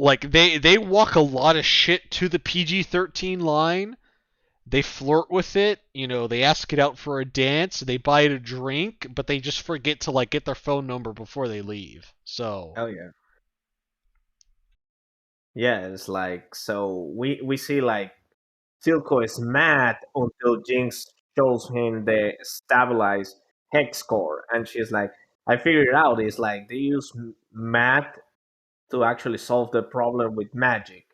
Like they walk a lot of shit to the PG-13 line. They flirt with it, they ask it out for a dance, they buy it a drink, but they just forget to like get their phone number before they leave. So, Oh yeah. Yeah, it's like, so we see like Silco is mad until Jinx shows him the stabilized hex core, and she's like, I figured it out. It's like they use math to actually solve the problem with magic.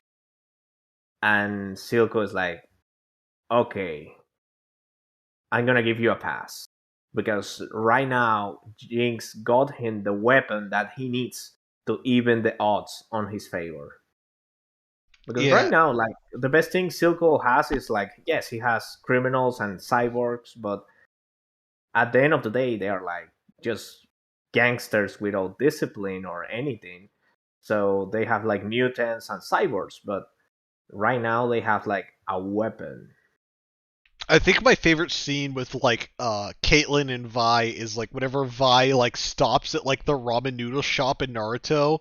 And Silco is like, okay, I'm gonna give you a pass. Because right now, Jinx got him the weapon that he needs to even the odds on his favor. Because right yeah, now, like, the best thing Silco has is like, yes, he has criminals and cyborgs, but at the end of the day, they are like just gangsters without discipline or anything. So they have like mutants and cyborgs, but right now they have like a weapon. I think my favorite scene with like Caitlyn and Vi is like whenever Vi like stops at like the ramen noodle shop in Naruto,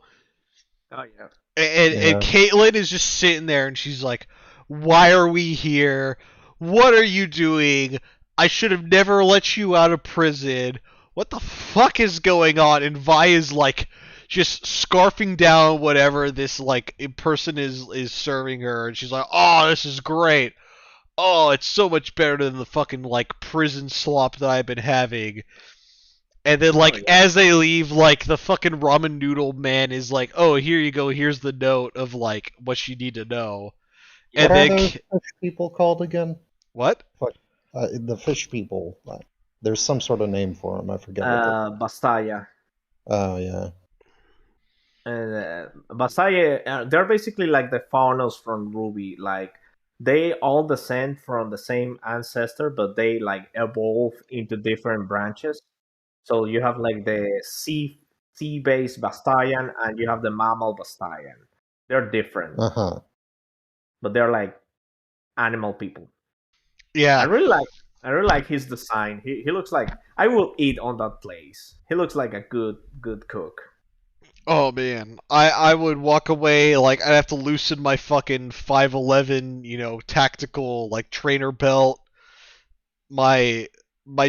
Oh yeah. and Yeah. Caitlyn is just sitting there and she's like, "Why are we here? What are you doing? I should have never let you out of prison. What the fuck is going on?" And Vi is like just scarfing down whatever this like person is serving her, and she's like, "Oh, this is great. Oh, it's so much better than the fucking like prison slop that I've been having." And then Oh like yeah. as they leave, like the fucking ramen noodle man is like, "Oh, here you go. Here's the note of like what you need to know." What And are then those fish people called again? what? Fuck. The fish people. There's some sort of name for them. I forget what they're. Bastaya. Oh yeah. And Bastaya, they're basically like the faunos from Ruby. Like, they all descend from the same ancestor, but they like evolve into different branches. So you have like the sea based Bastayan, and you have the mammal Bastayan. They're different, Uh huh. but they're like animal people. I Yeah. really like I really like his design. He looks like I will eat on that place. He looks like a good cook. Oh man, I would walk away like I'd have to loosen my fucking 511, tactical like trainer belt, my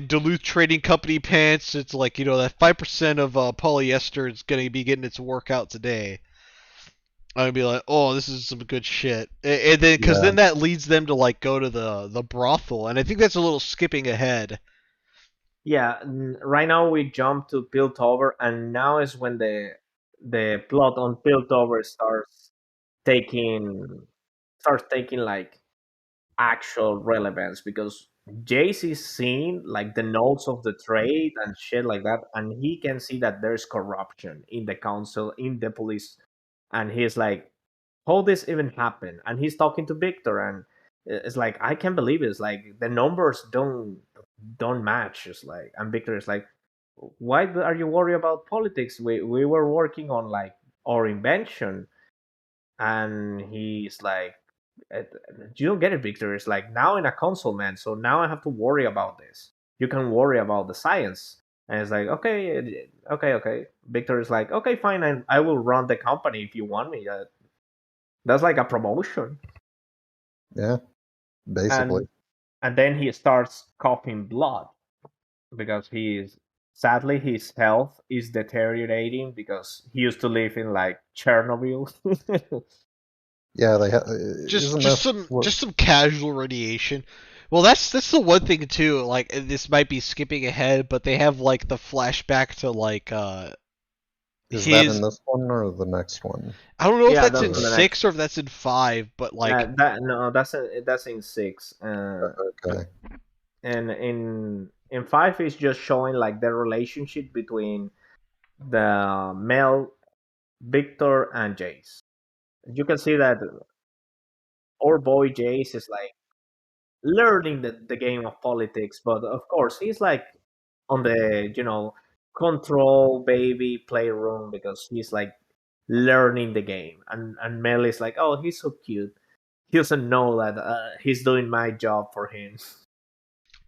Duluth Trading Company pants. It's like that 5% of polyester is gonna be getting its workout today. I'd be like, oh, this is some good shit, and then because Yeah. then that leads them to like go to the brothel, and I think that's a little skipping ahead. Yeah, right now we jump to Piltover, and now is when the plot on Piltover taking starts taking like actual relevance, because Jace is seeing like the notes of the trade and shit like that, and he can see that there's corruption in the council, in the police, and he's like, how this even happened? And he's talking to Victor, and it's like, I can't believe it. It's like the numbers don't match. It's like, and Victor is like, why are you worried about politics? We were working on like our invention. And he's like, "Eh, you don't get it, Victor. It's like, now in a console, man, so now I have to worry about this. You can worry about the science." And it's like, okay, okay. Victor is like, okay, fine, I will run the company if you want me. That's like a promotion. Yeah. Basically. And then he starts coughing blood, because sadly his health is deteriorating, because he used to live in like Chernobyl. Yeah. They just isn't just this some what? just some casual radiation. Well, that's the one thing too. Like this might be skipping ahead, but they have like the flashback to like Is that in his. this one or the next one? I don't know if Yeah, that's that's in in the next. 6 or if that's in 5, but like That no, that's in six. Okay. And in five is just showing like the relationship between the male Victor and Jace. You can see that our boy Jace is like learning the game of politics, but of course he's like on the control baby playroom, because he's like learning the game, and Mel is like, oh, he's so cute. He doesn't know that he's doing my job for him.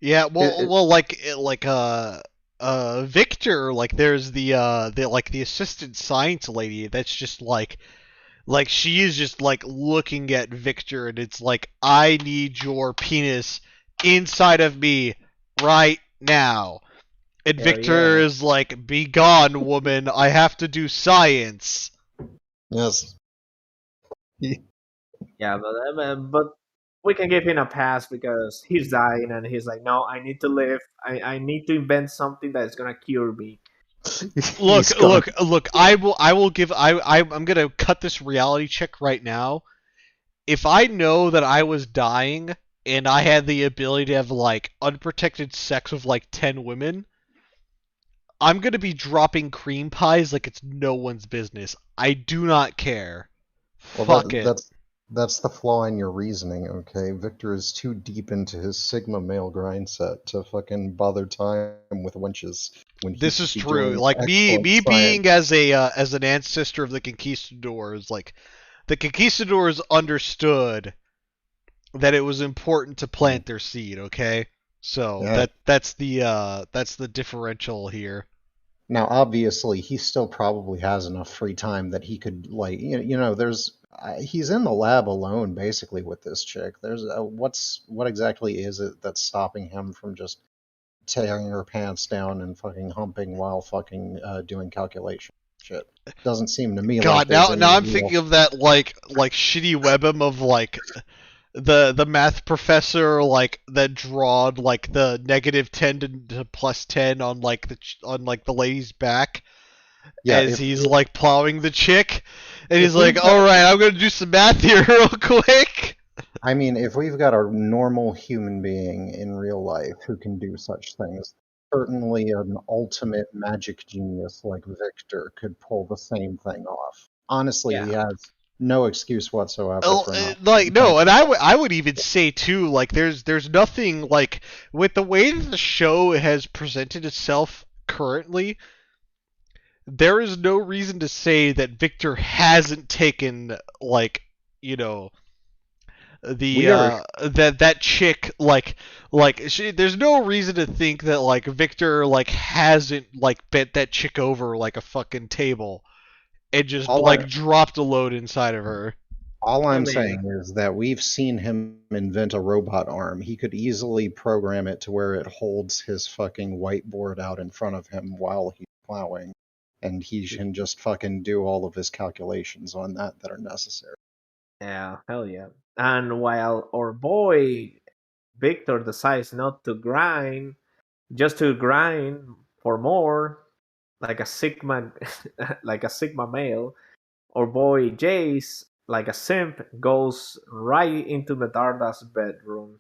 yeah, It, well it, well like Victor, like there's the like the assistant science lady that's just like Like she is just like looking at Victor, and it's like, I need your penis inside of me right now. And Hell Victor yeah. is like, be gone, woman. I have to do science. Yes. Yeah, but we can give him a pass because he's dying and he's like, no, I need to live. I need to invent something that is gonna cure me. He's gone. Look. I'm gonna cut this reality check right now. If I know that I was dying and I had the ability to have like unprotected sex with like 10 women, I'm gonna be dropping cream pies like it's no one's business. I do not care. Well, Fuck it. that's the flaw in your reasoning, okay? Victor is too deep into his Sigma male grind set to fucking bother time with wenches when he This could is be true. doing Like me excellent being science. as an ancestor of the conquistadors, like the conquistadors understood that it was important to plant their seed, okay? So Yeah. that's the differential here. Now, obviously, he still probably has enough free time that he could, like, there's he's in the lab alone basically with this chick. There's what exactly is it that's stopping him from just tearing her pants down and fucking humping while fucking doing calculation shit? Doesn't seem to me like God, there's now any I'm real. thinking of that like shitty webm of like the math professor like that drawed like the -10 to +10 on like the lady's back Yeah, as if he's like plowing the chick, and he's if like, we've got "All right, I'm gonna do some math here real quick." I mean, if we've got a normal human being in real life who can do such things, certainly an ultimate magic genius like Victor could pull the same thing off. Honestly, he Yeah. has no excuse whatsoever Oh, for not like paying. no, and I would even say too, like there's nothing like with the way that the show has presented itself currently, there is no reason to say that Victor hasn't taken like, you know, the We are that chick there's no reason to think that like Victor like hasn't like bent that chick over like a fucking table and just all I like dropped a load inside of her. all I I'm mean, saying is that we've seen him invent a robot arm. He could easily program it to where it holds his fucking whiteboard out in front of him while he's plowing, and he can just fucking do all of his calculations on that are necessary. yeah, hell yeah. And while our boy Victor decides not to grind, just to grind for more, like a Sigma, like a Sigma male, our boy Jace, like a simp, goes right into Medarda's bedroom.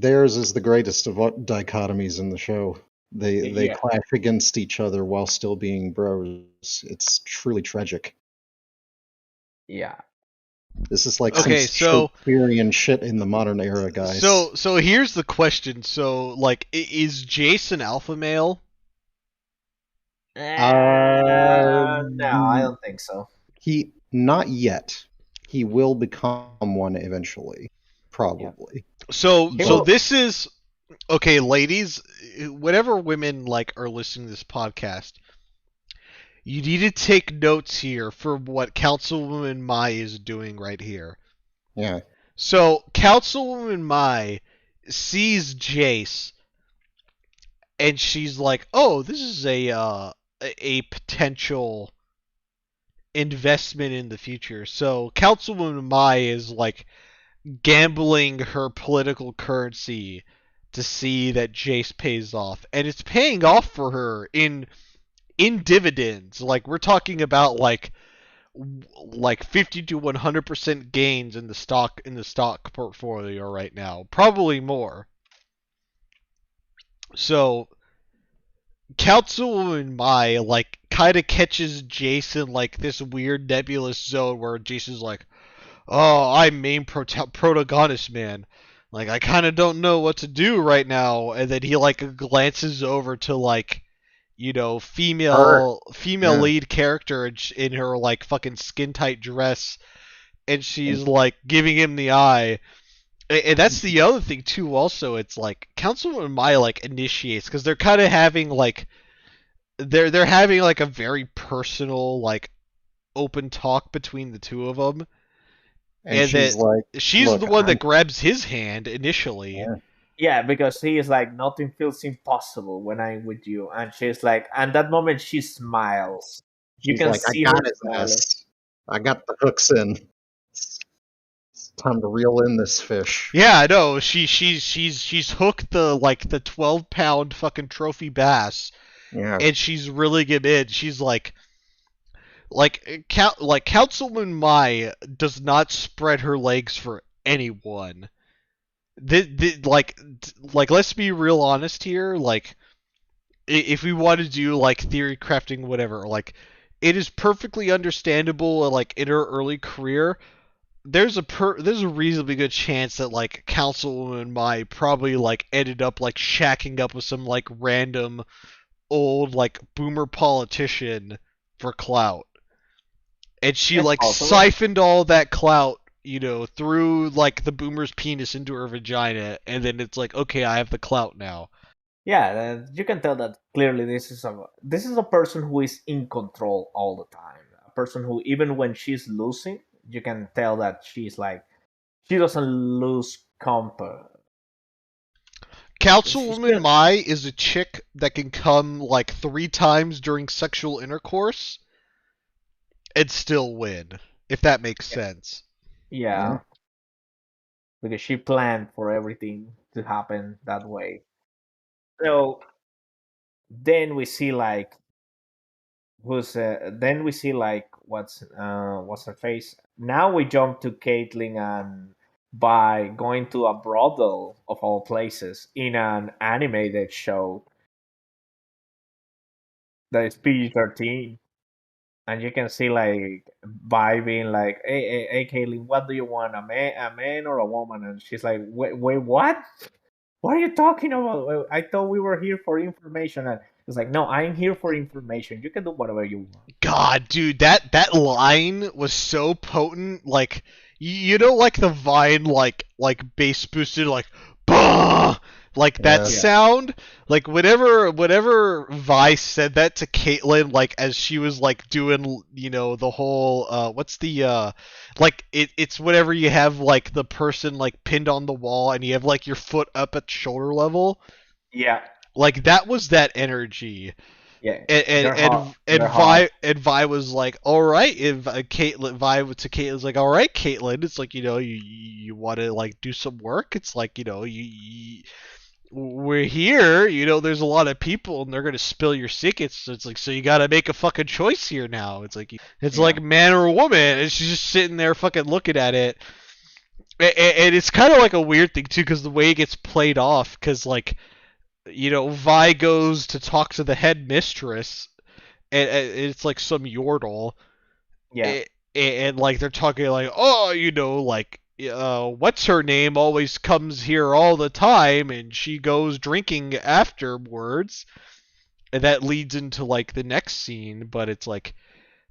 Theirs is the greatest of dichotomies in the show. They Yeah, clash against each other while still being bros. It's truly tragic. yeah. This is like some Okay, Shakespearean shit in the modern era, guys. so here's the question. So like is Jason alpha male? No, I Um, don't think so. he not yet. He will become one eventually, Yeah, probably. he So But will. this is okay, ladies, whenever women like are listening to this podcast, you need to take notes here for what Councilwoman Mai is doing right here. yeah, So Councilwoman Mai sees Jace and she's like, "Oh, this is a potential investment in the future." So Councilwoman Mai is like gambling her political currency to see that Jace pays off, and it's paying off for her in dividends. Like we're talking about like 50 to 100% gains in the stock portfolio right now, probably more. So Councilwoman Mai like kind of catches Jason like this weird nebulous zone where Jason's like, "Oh, I'm main protagonist, man. Like I kind of don't know what to do right now." And then he like glances over to like, her, female yeah. lead character in her like fucking skin tight dress, and she's like giving him the eye. And that's the other thing too. Also, it's like Councilwoman Mai like initiates because they're kind of having like they're having like a very personal like open talk between the two of them, And and she's that like, she's "Look, the one I'm." that grabs his hand initially. Yeah. Yeah, because he is like, nothing feels impossible when I'm with you, and she's like, and that moment she smiles. You She's can like, "I see her got his smiling. ass. I got the hooks in. It's time to reel in this fish." Yeah, no, she's hooked the 12-pound fucking trophy bass, Yeah, and she's reeling him in. She's like Councilman Mai does not spread her legs for anyone. Like let's be real honest here. Like if we want to do like theory crafting, whatever, like it is perfectly understandable. Like in her early career, there's a reasonably good chance that like Councilwoman Mai probably like ended up like shacking up with some like random old like boomer politician for clout, and she It's like possible. siphoned all that clout, through like the boomer's penis into her vagina, and then it's like, okay, I have the clout now. Yeah, you can tell that clearly. This is a person who is in control all the time. A person who, even when she's losing, you can tell that she's like, she doesn't lose comp. She, Councilwoman Mai is a chick that can come like 3 times during sexual intercourse and still win, if that makes yeah, sense. yeah. yeah, because she planned for everything to happen that way. So then we see like what's her face. Now we jump to Caitlyn and by going to a brothel of all places in an animated show that is PG-13, and you can see like by being like, hey, Caitlyn, what do you want, a man or a woman? And she's like, wait, what? What are you talking about? I thought we were here for information. And it's like, no, I'm here for information. You can do whatever you want. God, dude, that line was so potent. Like, like the Vine, like bass boosted, like, bah, like that Yeah. Yeah, sound. Like whenever Vi said that to Caitlyn, like as she was like doing, the whole what's the like it's whenever you have like the person like pinned on the wall and you have like your foot up at shoulder level. yeah, Like that was that energy, yeah. and and They're hot. and, and They're hot. Vi was like, all right. If Caitlyn Vi to Caitlin's like, all right, Caitlyn. It's like you want to like do some work. It's like we're here. There's a lot of people and they're gonna spill your secrets. So it's like so you gotta make a fucking choice here now. It's Yeah, like man or woman. And she's just sitting there fucking looking at it. And it's kind of like a weird thing too, because the way it gets played off, because like Vi goes to talk to the head mistress, and it's like some yordle, yeah. and like they're talking like, oh, like what's her name always comes here all the time, and she goes drinking afterwards, and that leads into like the next scene, but it's like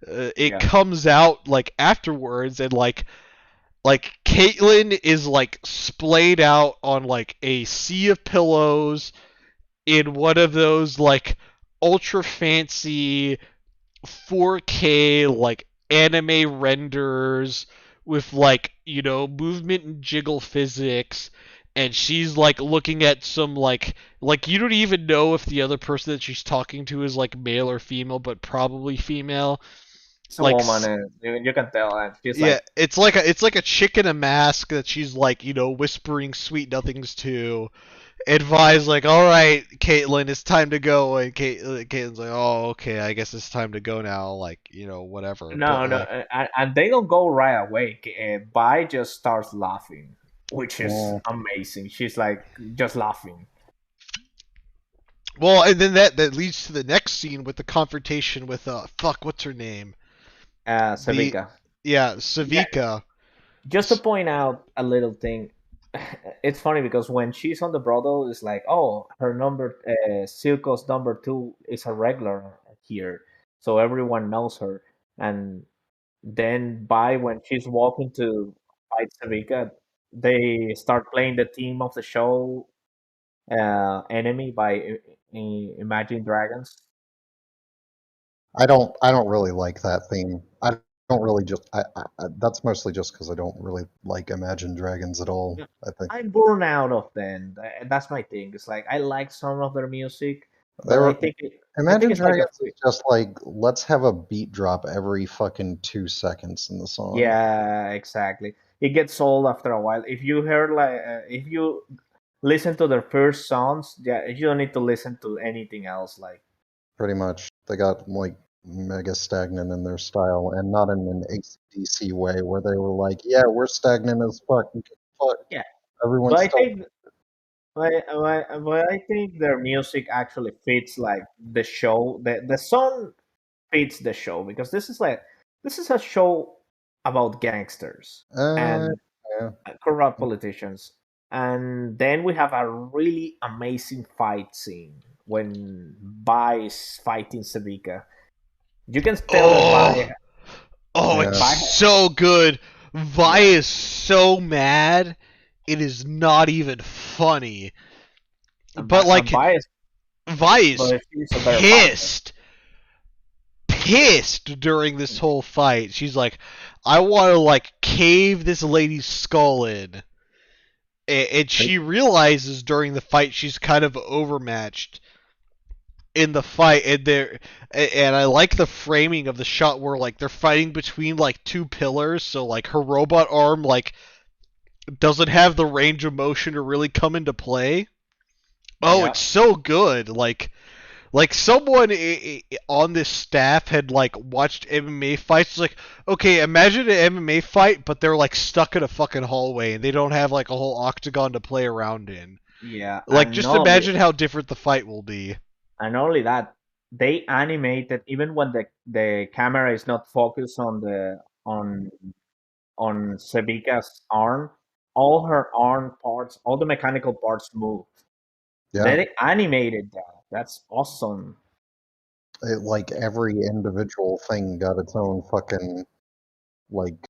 it Yeah. comes out like afterwards, and like Caitlyn is like splayed out on like a sea of pillows in one of those like ultra fancy 4K like anime renders with like movement and jiggle physics, and she's like looking at some like you don't even know if the other person that she's talking to is like male or female, but probably female. It's a like woman, and you can tell, and she's yeah, like, it's like a chick in a mask that she's like whispering sweet nothings to. Advise like, all right, Caitlyn, it's time to go, and Caitlyn's like, oh, okay, I guess it's time to go now, like, whatever. But no, no, like, and they don't go right away. Bai just starts laughing, which is Yeah. amazing. She's like just laughing. well, and then that leads to the next scene with the confrontation with fuck, what's her name? The Savika. Yeah, Yeah, Savika. just to point out a little thing, it's funny because when she's on the brothel, it's like, oh, her number, Silco's number two is a regular here, so everyone knows her. And then by when she's walking to fight Savika, they start playing the theme of the show, "Enemy" by Imagine Dragons. I don't really like that theme. I don't really just. That's mostly just because I don't really like Imagine Dragons at all. Yeah, I think I'm born out of them. That's my thing. It's like I like some of their music, they but were. I think Imagine it's like a Dragons is just like let's have a beat drop every fucking 2 seconds in the song. yeah, exactly. It gets old after a while. If you heard like if you listen to their first songs, yeah, you don't need to listen to anything else. Like Pretty much, they got like mega stagnant in their style, and not in an AC/DC way where they were like, "Yeah, we're stagnant as fuck. We get fucked." yeah, Everyone's but I still. think but I think their music actually fits like the show. The song fits the show because this is a show about gangsters Uh, and yeah, corrupt politicians, and then we have a really amazing fight scene when Vi is fighting Sabika. You can tell that Oh, oh, it's yeah. Vi so good. Vi yeah, is so mad. It is not even funny. But and like, Vi is, Vi is but she's a better fighter. pissed, pissed during this whole fight. She's like, I want to like cave this lady's skull in. And she realizes during the fight she's kind of overmatched in the fight, and I like the framing of the shot where like they're fighting between like two pillars, so like her robot arm like doesn't have the range of motion to really come into play. Oh, Yeah, it's so good. Like someone on this staff had like watched MMA fights. Like, okay, imagine an MMA fight, but they're like stuck in a fucking hallway and they don't have like a whole octagon to play around in. yeah, Like, just imagine how different the fight will be. and not only that, they animated even when the camera is not focused on the on Sabika's arm. All her arm parts, all the mechanical parts move. Yeah, They animated that. That's awesome. like every individual thing got its own fucking like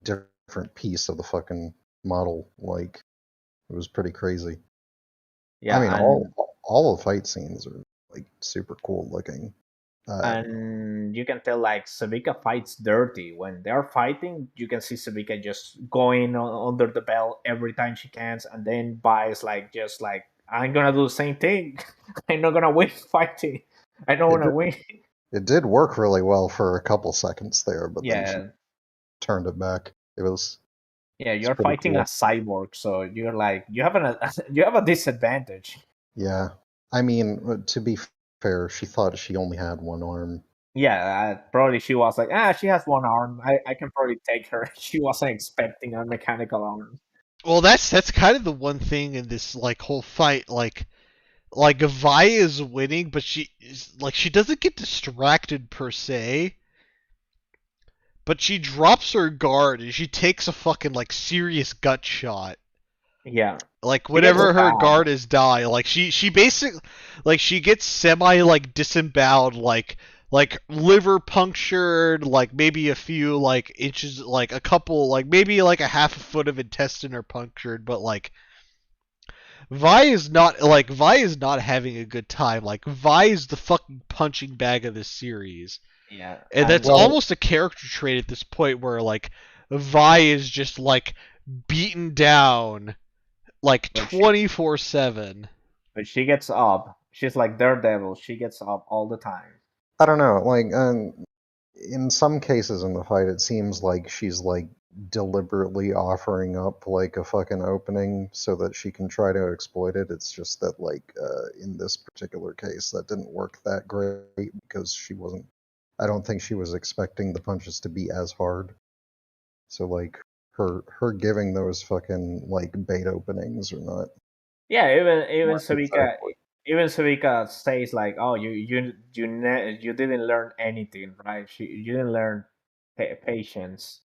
different piece of the fucking model. Like it was pretty crazy. I mean, Yeah, and all the fight scenes are like super cool looking. Uh, and you can tell like Sabika fights dirty. When they're fighting, you can see Sabika just going under the belt every time she can, and then buys like just like I'm gonna do the same thing. I'm not gonna win fighting. I don't it wanna did, win. it did work really well for a couple seconds there, but then she Yeah, turned it back. yeah, It's you're pretty fighting a cool. cyborg, so you're like you have a disadvantage. Yeah, I mean, to be fair, she thought she only had one arm. Yeah, probably she was like, she has one arm. I can probably take her. She wasn't expecting a mechanical arm. Well, that's kind of the one thing in this like whole fight. Like Vi is winning, but she doesn't get distracted per se. But she drops her guard and she takes a fucking like serious gut shot. Yeah, Like she gets whenever her bad. guard is die, like she basically like she gets semi like disemboweled, like liver punctured, like maybe a few like inches, like a couple, like maybe like a half a foot of intestine are punctured, but like Vi is not having a good time. Like Vi is the fucking punching bag of this series. Yeah, And and that's Well, almost a character trait at this point where like Vi is just like beaten down like but she 24/7. but she gets up. She's like Daredevil. She gets up all the time. I don't know. Like, in some cases in the fight, it seems like she's like deliberately offering up like a fucking opening so that she can try to exploit it. It's just that like in this particular case, that didn't work that great because she wasn't. I don't think she was expecting the punches to be as hard. So like her giving those fucking like bait openings or not Yeah, even weren't Savika exactly. even Savika says like, "Oh, you didn't learn anything, right? You didn't learn patience."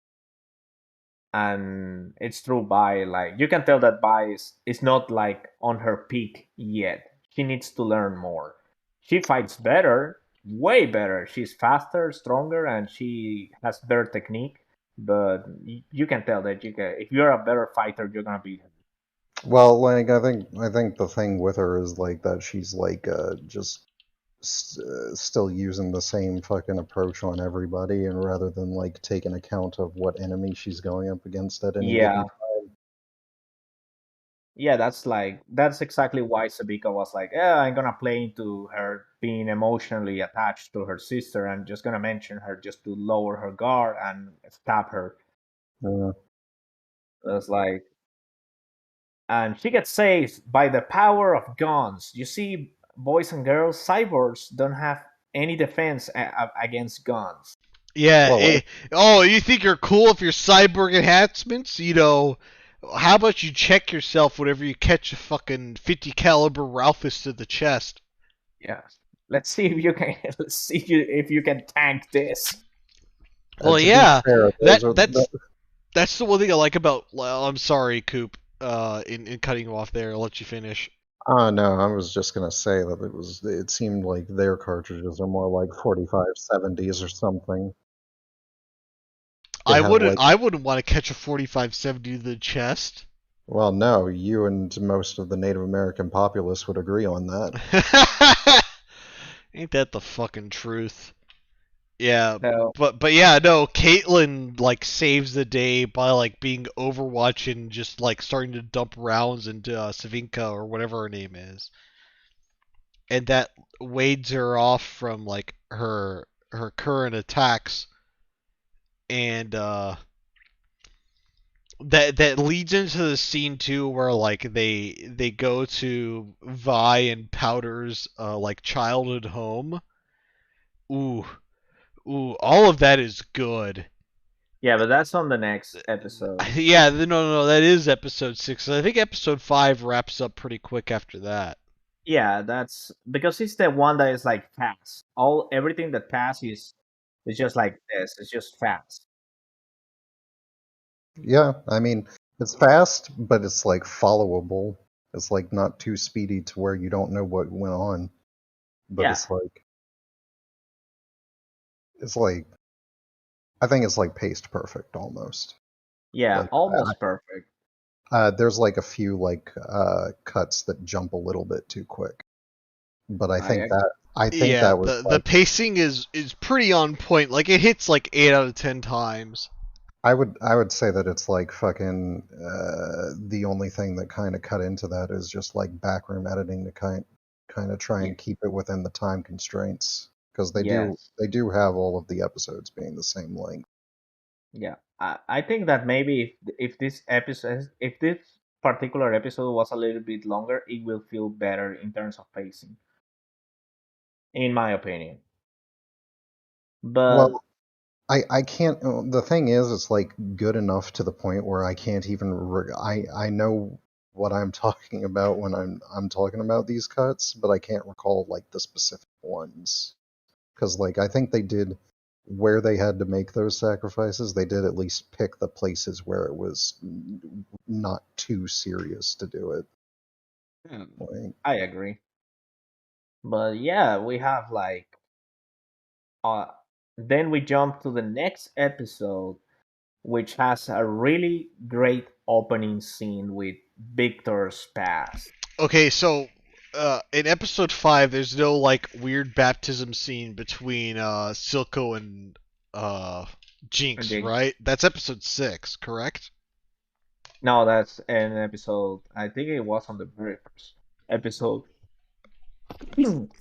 And it's true. By like you can tell that Bai is not like on her peak yet. She needs to learn more. She fights better, way better. She's faster, stronger, and she has better technique. But you can tell that if you're a better fighter, you're gonna beat her. Well, like I think the thing with her is like that she's like just still using the same fucking approach on everybody, and rather than like taking account of what enemy she's going up against at any Yeah, given time. yeah, that's exactly why Sabika was like, yeah, I'm gonna play into her being emotionally attached to her sister and just gonna mention her just to lower her guard and stab her. Uh, It's like, and she gets saved by the power of guns. You see, boys and girls, cyborgs don't have any defense against guns. Yeah. well, Oh, you think you're cool if you're cyborg enhancements? How about you check yourself whenever you catch a fucking 50 caliber Ralphus to the chest? Yeah, let's see if you can. Let's see if you can tank this. Well, to be yeah. fair, That those are that's that's the one thing I like about. Well, I'm sorry, Coop. In cutting you off there, I'll let you finish. no, I was just gonna say that it seemed like their cartridges are more like 4570s or something. They I have wouldn't. like, I wouldn't want to catch a 4570 to the chest. well, no, you and most of the Native American populace would agree on that. Ain't that the fucking truth? Yeah, So but yeah, no. Caitlyn like saves the day by like being Overwatch and just like starting to dump rounds into Savinka or whatever her name is, and that wades her off from like her current attacks, and that leads into the scene too where like they go to Vi and Powder's like childhood home. Ooh, ooh, all of that is good. yeah, but that's on the next episode. Yeah, no, that is episode 6. I think episode 5 wraps up pretty quick after that. Yeah, that's because it's the one that is like fast. All everything that passes is just like this. It's just fast. Yeah, I mean, it's fast, but it's like followable. It's like not too speedy to where you don't know what went on. But Yeah, it's like I think it's like paced perfect almost. yeah, Like almost perfect. there's like a few like cuts that jump a little bit too quick. But I I think ag- that Yeah, was the like pacing is pretty on point. Like it hits like 8 out of 10 times. I would say that it's like fucking the only thing that kind of cut into that is just like backroom editing to kind of try yeah, and keep it within the time constraints because yes, they do have all of the episodes being the same length. yeah. I think that maybe if this particular episode was a little bit longer, it will feel better in terms of pacing, in my opinion. But Well, I can't. The thing is, it's like good enough to the point where I can't even. I know what I'm talking about when I'm talking about these cuts, but I can't recall like the specific ones because like I think they did where they had to make those sacrifices. They did at least pick the places where it was not too serious to do it. Like, I agree. But yeah, we have like uh then we jump to the next episode, which has a really great opening scene with Victor's past. Okay, so in episode 5 there's no like weird baptism scene between Silco and uh Jinx, Jinx. right? That's episode 6, correct? No, that's an episode. I think it was on the very first episode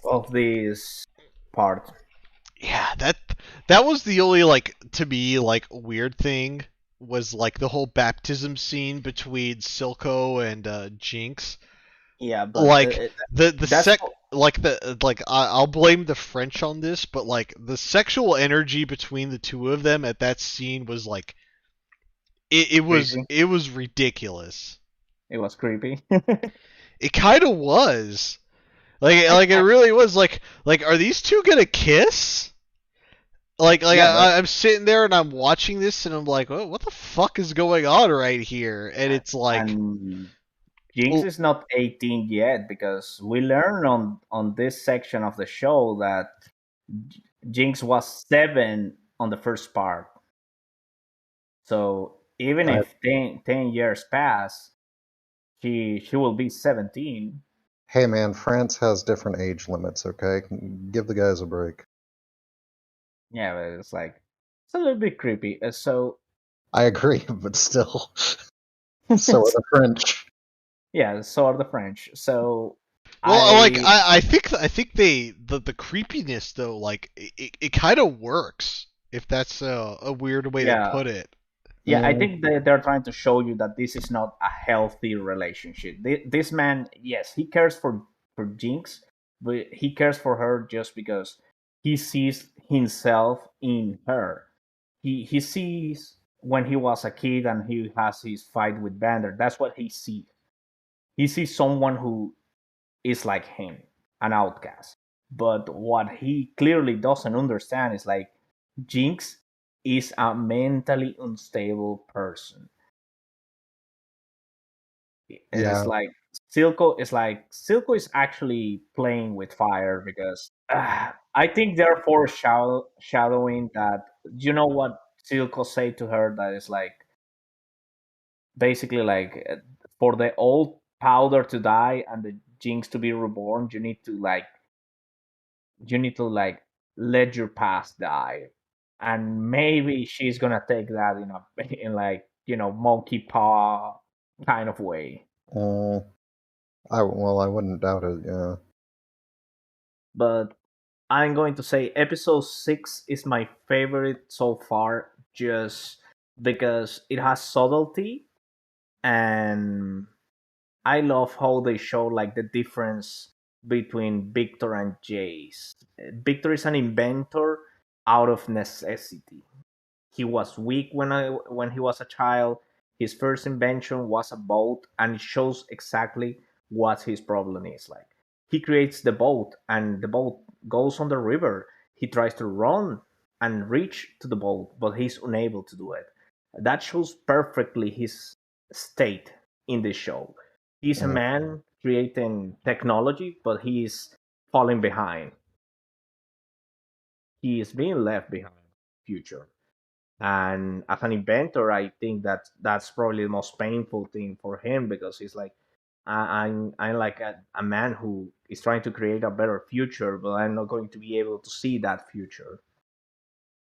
of this part. Yeah, that was the only like to me like weird thing was like the whole baptism scene between Silco and Jinx. Yeah, but Like the that's sec like the like I'll blame the French on this, but like the sexual energy between the two of them at that scene was like creepy. it was ridiculous. It was creepy. It kind of was. Like it I really was like are these two gonna kiss? Like yeah, but I'm sitting there and I'm watching this and I'm like, oh, what the fuck is going on right here? And it's like, and Jinx well, is not 18 yet because we learn on this section of the show that Jinx was 7 on the first part. So even I if 10 years pass, she will be 17. Hey man, France has different age limits, okay? Give the guys a break. Yeah, but it's a little bit creepy. So I agree, but still, so are the French. yeah, so are the French. So Well, like I I think the creepiness though, like it kind of works if that's a weird way to yeah, put it. yeah, I Mm, think they're trying to show you that this is not a healthy relationship. This man, yes, he cares for Jinx, but he cares for her just because he sees himself in her. He sees when he was a kid and he has his fight with Vander. That's what he sees. He sees someone who is like him, an outcast. But what he clearly doesn't understand is like Jinx is a mentally unstable person. It's yeah. like Silco is actually playing with fire because I think they're foreshadowing that you know what Silco say to her that is like basically like for the old powder to die and the Jinx to be reborn, you need to let your past die, and maybe she's gonna take that in like monkey paw kind of way. Mm, I wouldn't doubt it. Yeah. But I'm going to say episode 6 is my favorite so far, just because it has subtlety, and I love how they show like the difference between Victor and Jace. Victor is an inventor out of necessity. He was weak when he was a child. His first invention was a boat, and it shows exactly what his problem is. Like he creates the boat, and the boat goes on the river. He tries to run and reach to the boat, but he's unable to do it. That shows perfectly his state in this show. He's a Mm, man creating technology, but he's falling behind. He is being left behind. Future. And as an inventor, I think that that's probably the most painful thing for him because he's like, I'm like a man who is trying to create a better future, but I'm not going to be able to see that future.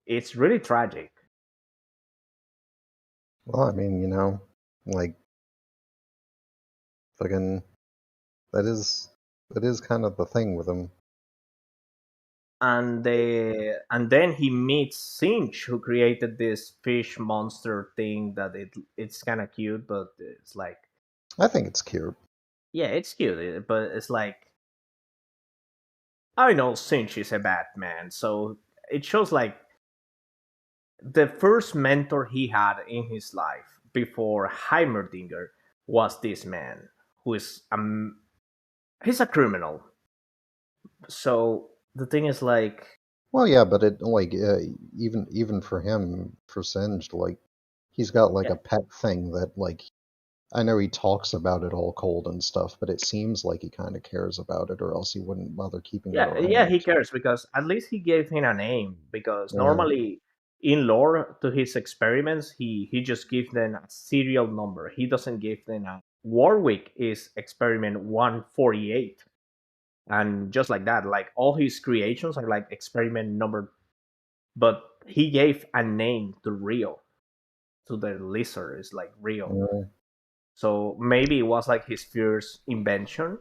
It's really tragic. well, I mean, like fucking that is that is kind of the thing with him. And then he meets Sinch, who created this fish monster thing that it's kind of cute, but it's like, I think it's cute. yeah, it's cute, but it's like, I know Sinch is a bad man, so it shows like the first mentor he had in his life before Heimerdinger was this man who is he's a criminal. So the thing is like, Well, yeah, but it like even for him, for Singed, like he's got like yeah, a pet thing that like I know he talks about it all cold and stuff, but it seems like he kind of cares about it, or else he wouldn't bother keeping it yeah, he around. cares because at least he gave him a name. Because Yeah, normally in lore to his experiments, he just gives them a serial number. He doesn't give them a Warwick is experiment 148, and just like that, like all his creations are like experiment number, but he gave a name to Rio, to the lizard. It's like Rio. yeah. So maybe it was like his first invention,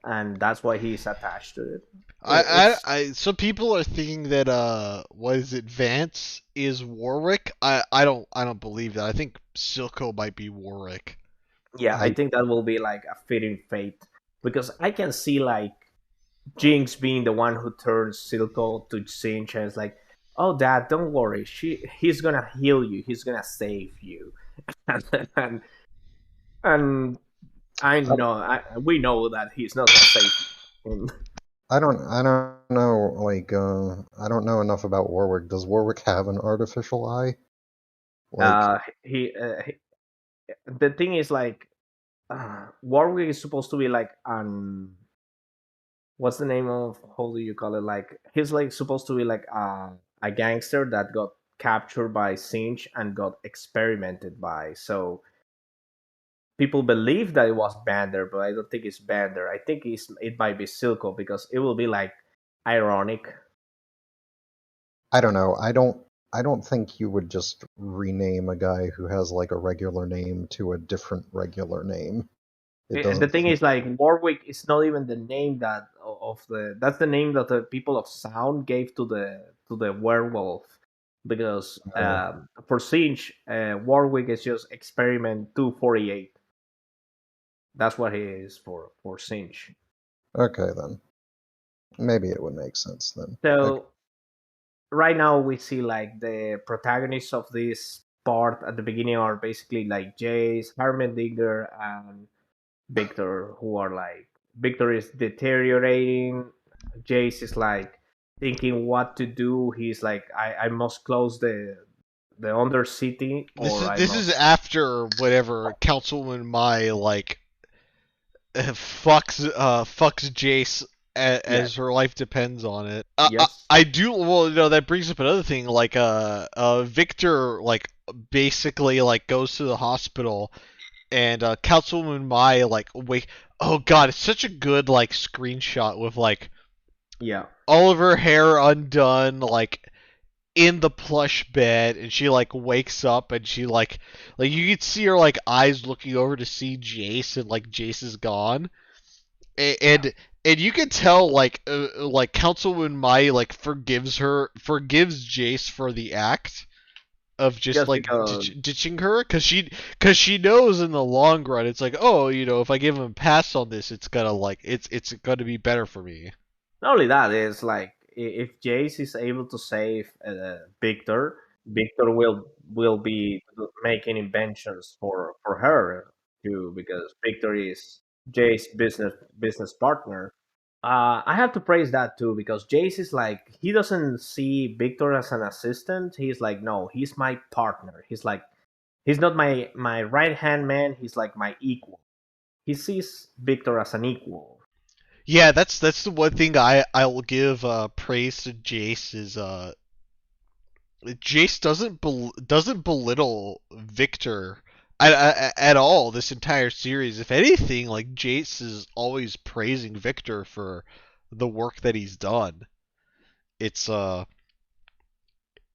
and that's why he's attached to it. It's Some people are thinking that what is it, Vance is Warwick. I don't believe that. I think Silco might be Warwick. Yeah, I I think that will be like a fitting fate because I can see like Jinx being the one who turns Silco to Cinch and it's like, oh, Dad, don't worry, he's gonna heal you, he's gonna save you, and and we know that he's not gonna save him. I don't know like I don't know enough about Warwick. Does Warwick have an artificial eye? Like He the thing is like Warwick is supposed to be like what's the name of how do you call it? Like he's like supposed to be like a gangster that got captured by Sinch and got experimented by. So people believe that it was Bander, but I don't think it's Bander. I think it might be Silco because it will be like ironic. I don't know. I don't think you would just rename a guy who has like a regular name to a different regular name. It The doesn't thing seem. is, like Warwick is not even the name that of the that's the name that the people of Sound gave to the werewolf because uh, for Singe, Warwick is just Experiment 248. That's what he is for Singe. okay then. Maybe it would make sense then. Okay. So right now we see like the protagonists of this part at the beginning are basically like Jace, Harmendinger, and Victor, who are like Victor is deteriorating. Jace is like thinking what to do. He's like, I must close the Undercity, or I This is must. after whatever Councilwoman Mai like fucks Jace Yeah. as her life depends on it. Yes. I do well, that brings up another thing. Like Victor like basically like goes to the hospital and Councilwoman Mai like wake. Oh god, it's such a good like screenshot with like Yeah. all of her hair undone, like in the plush bed, and she like wakes up and she like you could see her like eyes looking over to see Jace, and like Jace is gone, Yeah. and you can tell like Councilwoman Mai like forgives Jace for the act of just Just like because. ditching her, because she knows in the long run it's like, oh, if I give him a pass on this, it's gonna like it's gonna be better for me. Not only that, is like if Jace is able to save Victor, Victor will be making inventions for her too, because Victor is Jace's business partner. I have to praise that too because Jace is like he doesn't see Victor as an assistant. He's like, no, he's my partner. He's like he's not my right hand man. He's like my equal. He sees Victor as an equal. Yeah, that's the one thing I will give praise to Jace is Jace doesn't belittle Victor at all this entire series. If anything, like Jace is always praising Victor for the work that he's done. It's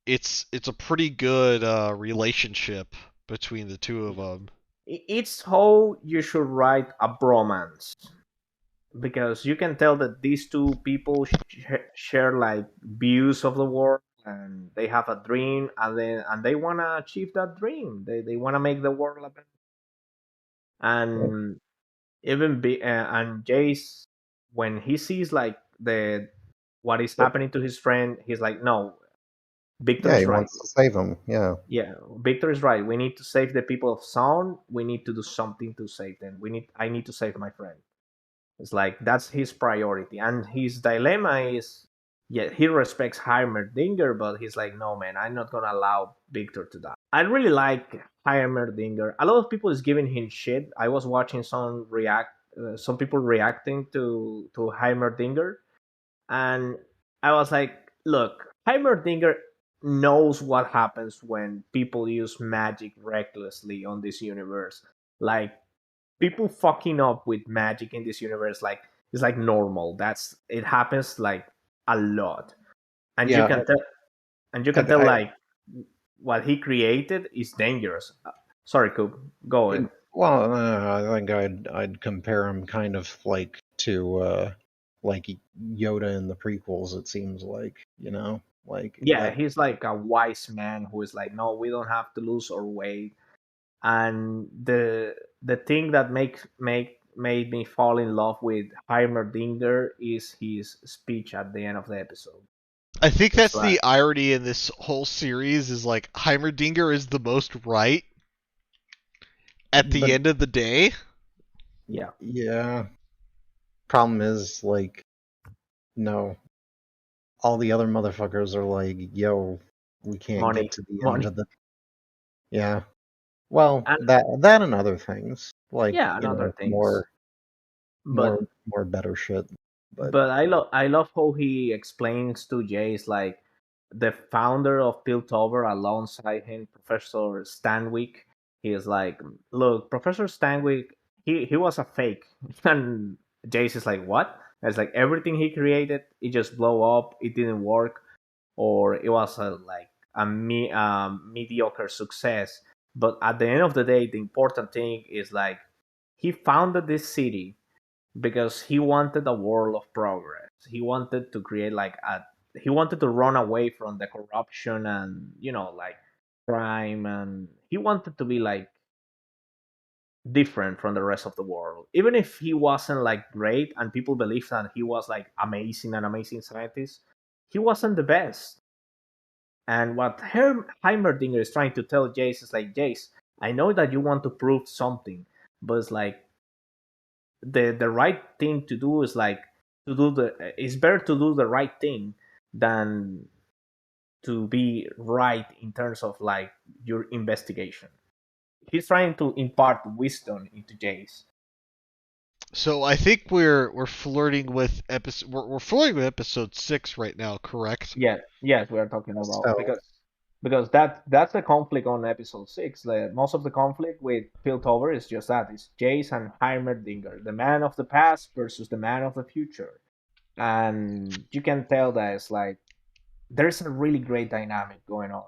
it's a pretty good relationship between the two of them. It's how you should write a bromance because you can tell that these two people share like views of the world and they have a dream and they want to achieve that dream. They want to make the world a better. And even and Jace, when he sees like the what is happening to his friend, he's like, no, Victor Yeah, is he right. wants to save him. Yeah. Yeah, Victor is right. We need to save the people of Sound. We need to do something to save them. I need to save my friend. It's like that's his priority, and his dilemma is, yeah, he respects Heimerdinger, but he's like, no, man, I'm not gonna allow Victor to die. I really like Heimerdinger. A lot of people is giving him shit. I was watching some people reacting to Heimerdinger, and I was like, look, Heimerdinger knows what happens when people use magic recklessly on this universe. Like people fucking up with magic in this universe, like it's like normal. That's it happens like a lot, and you Yeah. can tell, like what he created is dangerous. Sorry, Coop, go ahead. Well, I think I'd compare him kind of like Yoda in the prequels. It seems like Yeah, that. he's like a wise man who is like, no, we don't have to lose our way. And the thing that made me fall in love with Heimerdinger is his speech at the end of the episode. I think It's that's like, the irony in this whole series is like Heimerdinger is the most right at the But end of the day. yeah, yeah, problem is like no, all the other motherfuckers are like, yo, we can't get money, to the end money, of the. Yeah. Well, and that and other things like yeah, and other things. more But better shit. But I love how he explains to Jace like the founder of Piltover alongside him, Professor Stanwyck. He's like, look, Professor Stanwyck, he was a fake. And Jace is like, what? It's like everything he created, it just blow up, it didn't work, or it was a mediocre success. But at the end of the day, the important thing is like he founded this city because he wanted a world of progress. He wanted to create he wanted to run away from the corruption and like crime, and he wanted to be like different from the rest of the world. Even if he wasn't like great and people believed that he was like amazing scientist, he wasn't the best. And what Heimerdinger is trying to tell Jace is like, Jace, I know that you want to prove something, but it's like the right thing to do is like to do the it's better to do the right thing than to be right in terms of like your investigation. He's trying to impart wisdom into Jace. So I think we're flirting with we're flirting with episode 6 right now, correct? Yes, we are talking about So because that's the conflict on episode 6. Most of the conflict with Piltover is just that. It's Jace and Heimerdinger, the man of the past versus the man of the future. And you can tell that it's like there's a really great dynamic going on.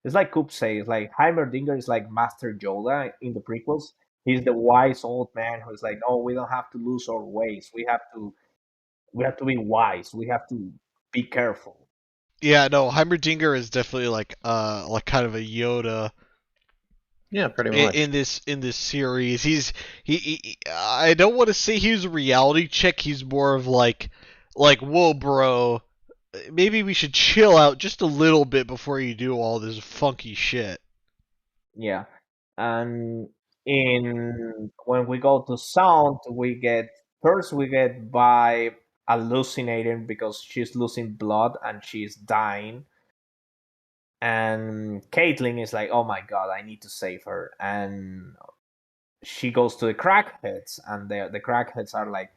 It's like Coop says, like Heimerdinger is like Master Yoda in the prequels. He's the wise old man who's like, no, we don't have to lose our ways. We have to be wise. We have to be careful. Yeah, no, Heimerdinger is definitely like kind of a Yoda yeah, pretty much. in this series. I don't want to say he's a reality check. He's more of like whoa, bro. Maybe we should chill out just a little bit before you do all this funky shit. Yeah. And in when we go to sound, we get by hallucinating because she's losing blood and she's dying. And Caitlyn is like, "Oh my god, I need to save her." And she goes to the crackheads, and the crackheads are like,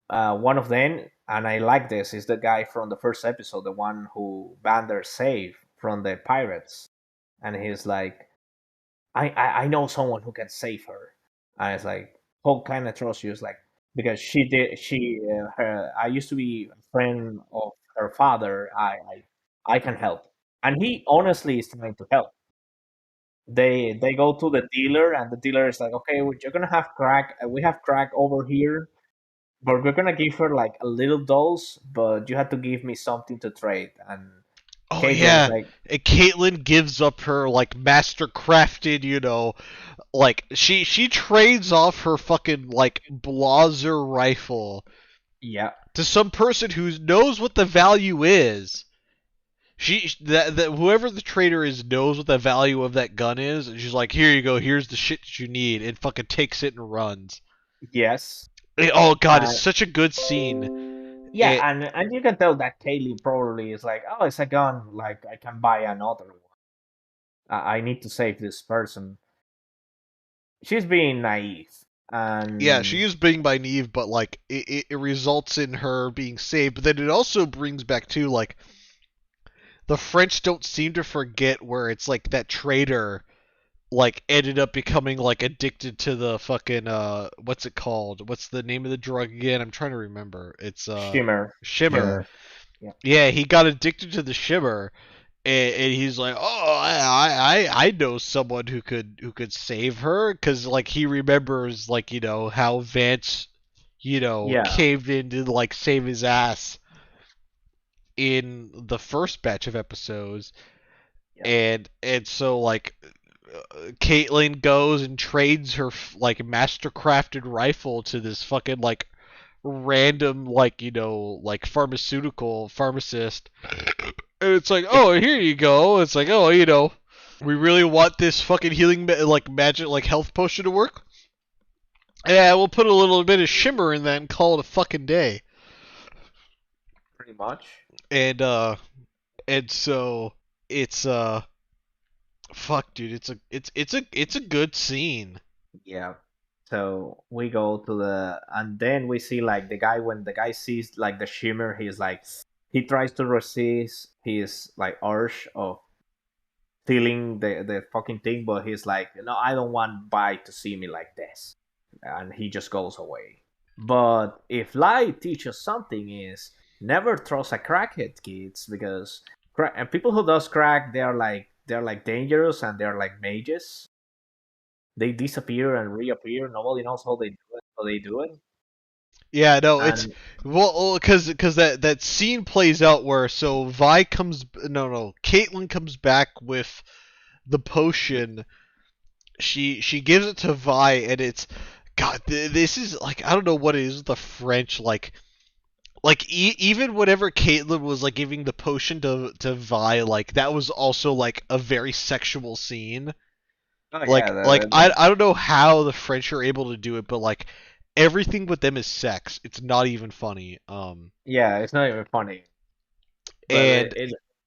one of them, and I like this, is the guy from the first episode, the one who Vander saved from the pirates, and he's like, I know someone who can save her. And it's like, how kind of trust you? It's like, because I used to be a friend of her father. I can help, and he honestly is trying to help. They go to the dealer, and the dealer is like, okay, you're gonna have crack. We have crack over here, but we're gonna give her like a little dose, but you have to give me something to trade. And Oh Caitlyn is yeah, like, and Caitlyn gives up her like master crafted, like she trades off her fucking like blazer rifle yeah, to some person who knows what the value is. That whoever the trader is knows what the value of that gun is, and she's like, "Here you go. Here's the shit that you need," and fucking takes it and runs. yes. Oh god, it's And such a good scene. yeah, and you can tell that Kaylee probably is like, oh, it's a gun. Like I can buy another one. I need to save this person. She's being naive, Yeah, she and is being naive, but like it results in her being saved. But then it also brings back to like the French don't seem to forget where it's like that trader like ended up becoming like addicted to the fucking what's it called? What's the name of the drug again? I'm trying to remember. It's Shimmer. Shimmer. Shimmer. Yeah. Yeah, he got addicted to the Shimmer, and he's like, "Oh, I know someone who could save her," because like he remembers like how Vance Yeah. caved in to like save his ass in the first batch of episodes, Yeah. and so like Caitlyn goes and trades her like mastercrafted rifle to this fucking like random like like pharmaceutical pharmacist. And it's like, oh, here you go. It's like, oh, we really want this fucking healing like magic like health potion to work. Yeah, we'll put a little bit of shimmer in that and call it a fucking day. Pretty much. And and so it's fuck, dude, it's a good scene. Yeah. So we go to and then we see like the guy, when the guy sees like the shimmer, he's like, he tries to resist his like urge of stealing the fucking thing, but he's like, no, I don't want Vi to see me like this, and he just goes away. But if Light teaches something is never trust a crackhead, kids, because and people who does crack, they're like dangerous and they're like mages. They disappear and reappear. Nobody knows how they do it. How they do it. Yeah, no, it's And well, because that scene plays out where so Vi comes no Caitlyn comes back with the potion. She gives it to Vi, and it's God. This is like I don't know what it is with the French like even whenever Caitlyn was like giving the potion to Vi, like that was also like a very sexual scene. oh yeah, Like I don't know how the French are able to do it, but like everything with them is sex. It's not even funny. yeah, it's not even funny, but And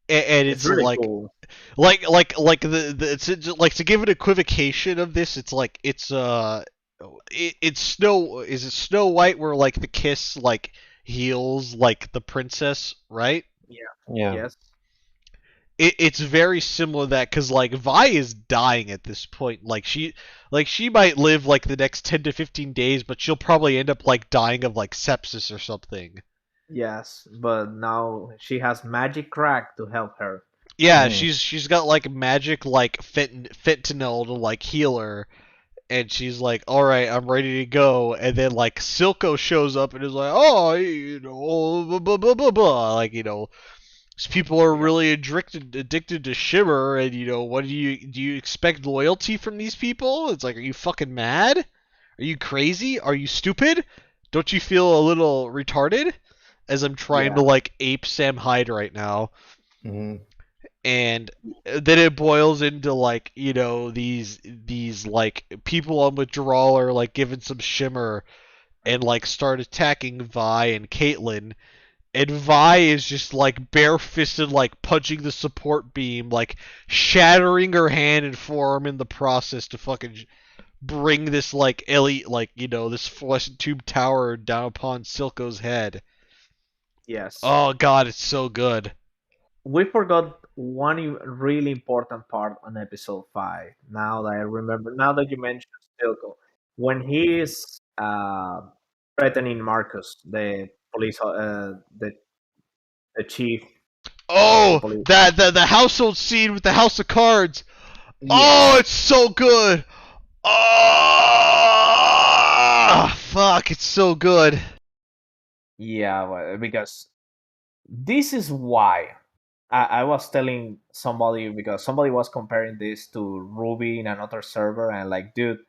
and it's it's really cool. like the it's like to give an equivocation of this, it's like it's Snow is it Snow White where like the kiss like heals like the princess, right? Yeah. Yeah. Yes. It's very similar to that because like Vi is dying at this point. Like she might live like the next 10 to 15 days, but she'll probably end up like dying of like sepsis or something. Yes, but now she has magic crack to help her. Yeah, Mhm. she's got like magic like fentanyl to like heal her, and she's like, all right, I'm ready to go. And then like Silco shows up and is like, oh, you know, blah blah blah blah blah, like you know. People are Yeah. really addicted to Shimmer, and you know, what do you expect loyalty from these people? It's like, are you fucking mad? Are you crazy? Are you stupid? Don't you feel a little retarded? As I'm trying Yeah. to like ape Sam Hyde right now, Mhm. and then it boils into like you know these like people on withdrawal are like given some Shimmer and like start attacking Vi and Caitlyn, and Vi is just like barefisted, like punching the support beam, like shattering her hand and forearm in the process to fucking bring this like elite, like you know, this fluorescent tube tower down upon Silco's head. Yes. Oh god, it's so good. We forgot one really important part on episode 5. Now that I remember, now that you mentioned Stilko, when he is threatening Marcus, the police, the chief of the Oh, police. that the household scene with the House of Cards. Oh, Yes. it's so good. Oh, fuck, it's so good. Yeah, well, because this is why I was telling somebody, because somebody was comparing this to Ruby in another server, and like, dude,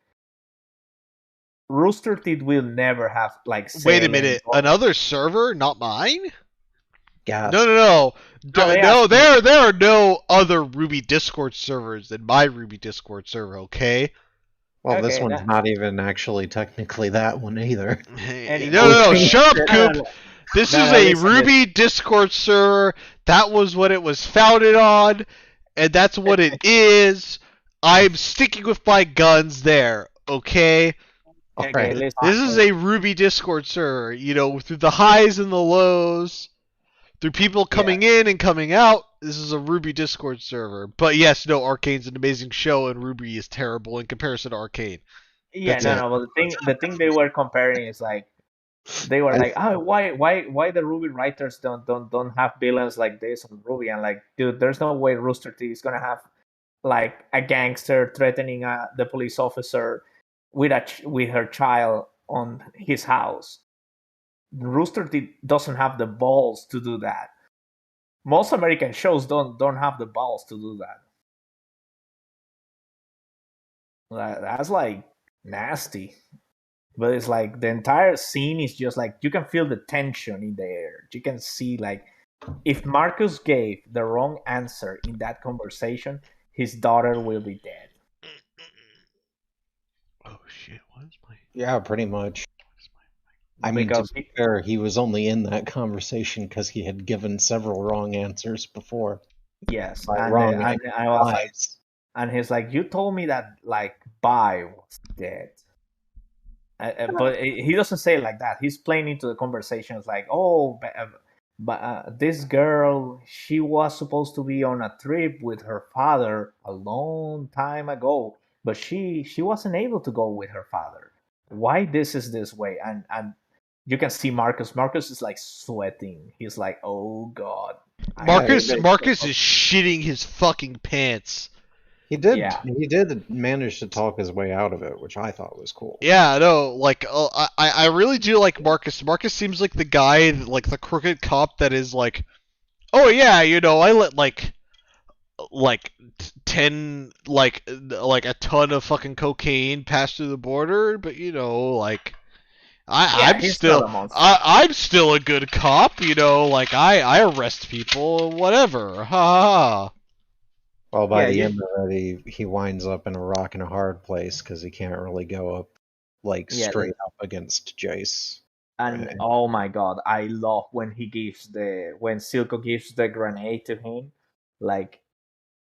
Rooster Teeth will never have like Wait a Salem. minute, another server, not mine? No, Gas. no, no. No, they have No, there are no other Ruby Discord servers than my Ruby Discord server, okay? Well, this okay. one's not even actually technically that one either. No, no, Anyway, no, shut up, no, Coop. no, This no, is no, a listen, Ruby Discord server. That was what it was founded on, and that's what it is. I'm sticking with my guns there, okay? All okay, right. listen. This is a Ruby Discord server, you know, through the highs and the lows, through people Yeah, coming in and coming out. This is a Ruby Discord server. But yes, no, Arcane's an amazing show, and Ruby is terrible in comparison to Arcane. yeah, That's no, it. no. But the thing they were comparing is like they were I, like, oh, why the Ruby writers don't have villains like this on Ruby? And like, dude, there's no way Rooster Teeth is gonna have like a gangster threatening the police officer with with her child on his house. Rooster Teeth doesn't have the balls to do that. Most American shows don't have the balls to do that. That's like nasty. But it's like the entire scene is just like you can feel the tension in the air. You can see like if Marcus gave the wrong answer in that conversation, his daughter will be dead. Oh shit! What is my? yeah, pretty much. I mean, to Because be fair, he was only in that conversation because he had given several wrong answers before. yes, By and wrong, and I was like, lies. and he's like, you told me that like Bai was dead. But he doesn't say it like that. He's playing into the conversations like, oh, But this girl, she was supposed to be on a trip with her father a long time ago, but she wasn't able to go with her father. Why this is this way? And you can see Marcus. Marcus is like sweating. He's like, oh god, I Yeah, hate this Marcus so is shitting his fucking pants. yeah, he did manage to talk his way out of it, which I thought was cool. Yeah, no, like I really do like Marcus. Marcus seems like the guy, like the crooked cop that is like, oh yeah, I let like 10 like a ton of fucking cocaine pass through the border, but like yeah. I'm He's not still a monster. I'm still a good cop, like I arrest people, whatever. Ha ha. Ha. Well, by Yeah, the you. end of it, he winds up in a rock and a hard place because he can't really go up like Yeah, straight up against Jace. and Right? oh my god, I love when Silco gives the grenade to him, like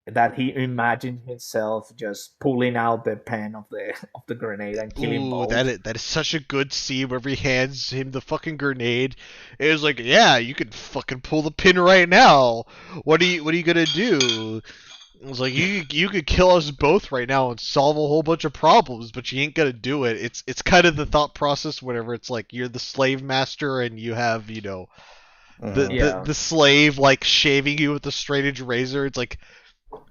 that he imagined himself just pulling out the pen of the of the grenade and killing Ooh, both. that is such a good scene where he hands him the fucking grenade. It was like, yeah, you can fucking pull the pin right now. What are you gonna do? It was like you could kill us both right now and solve a whole bunch of problems, but you ain't gonna do it. It's kind of the thought process whenever it's like you're the slave master and you have Mhm. the slave like shaving you with a straight edge razor. It's like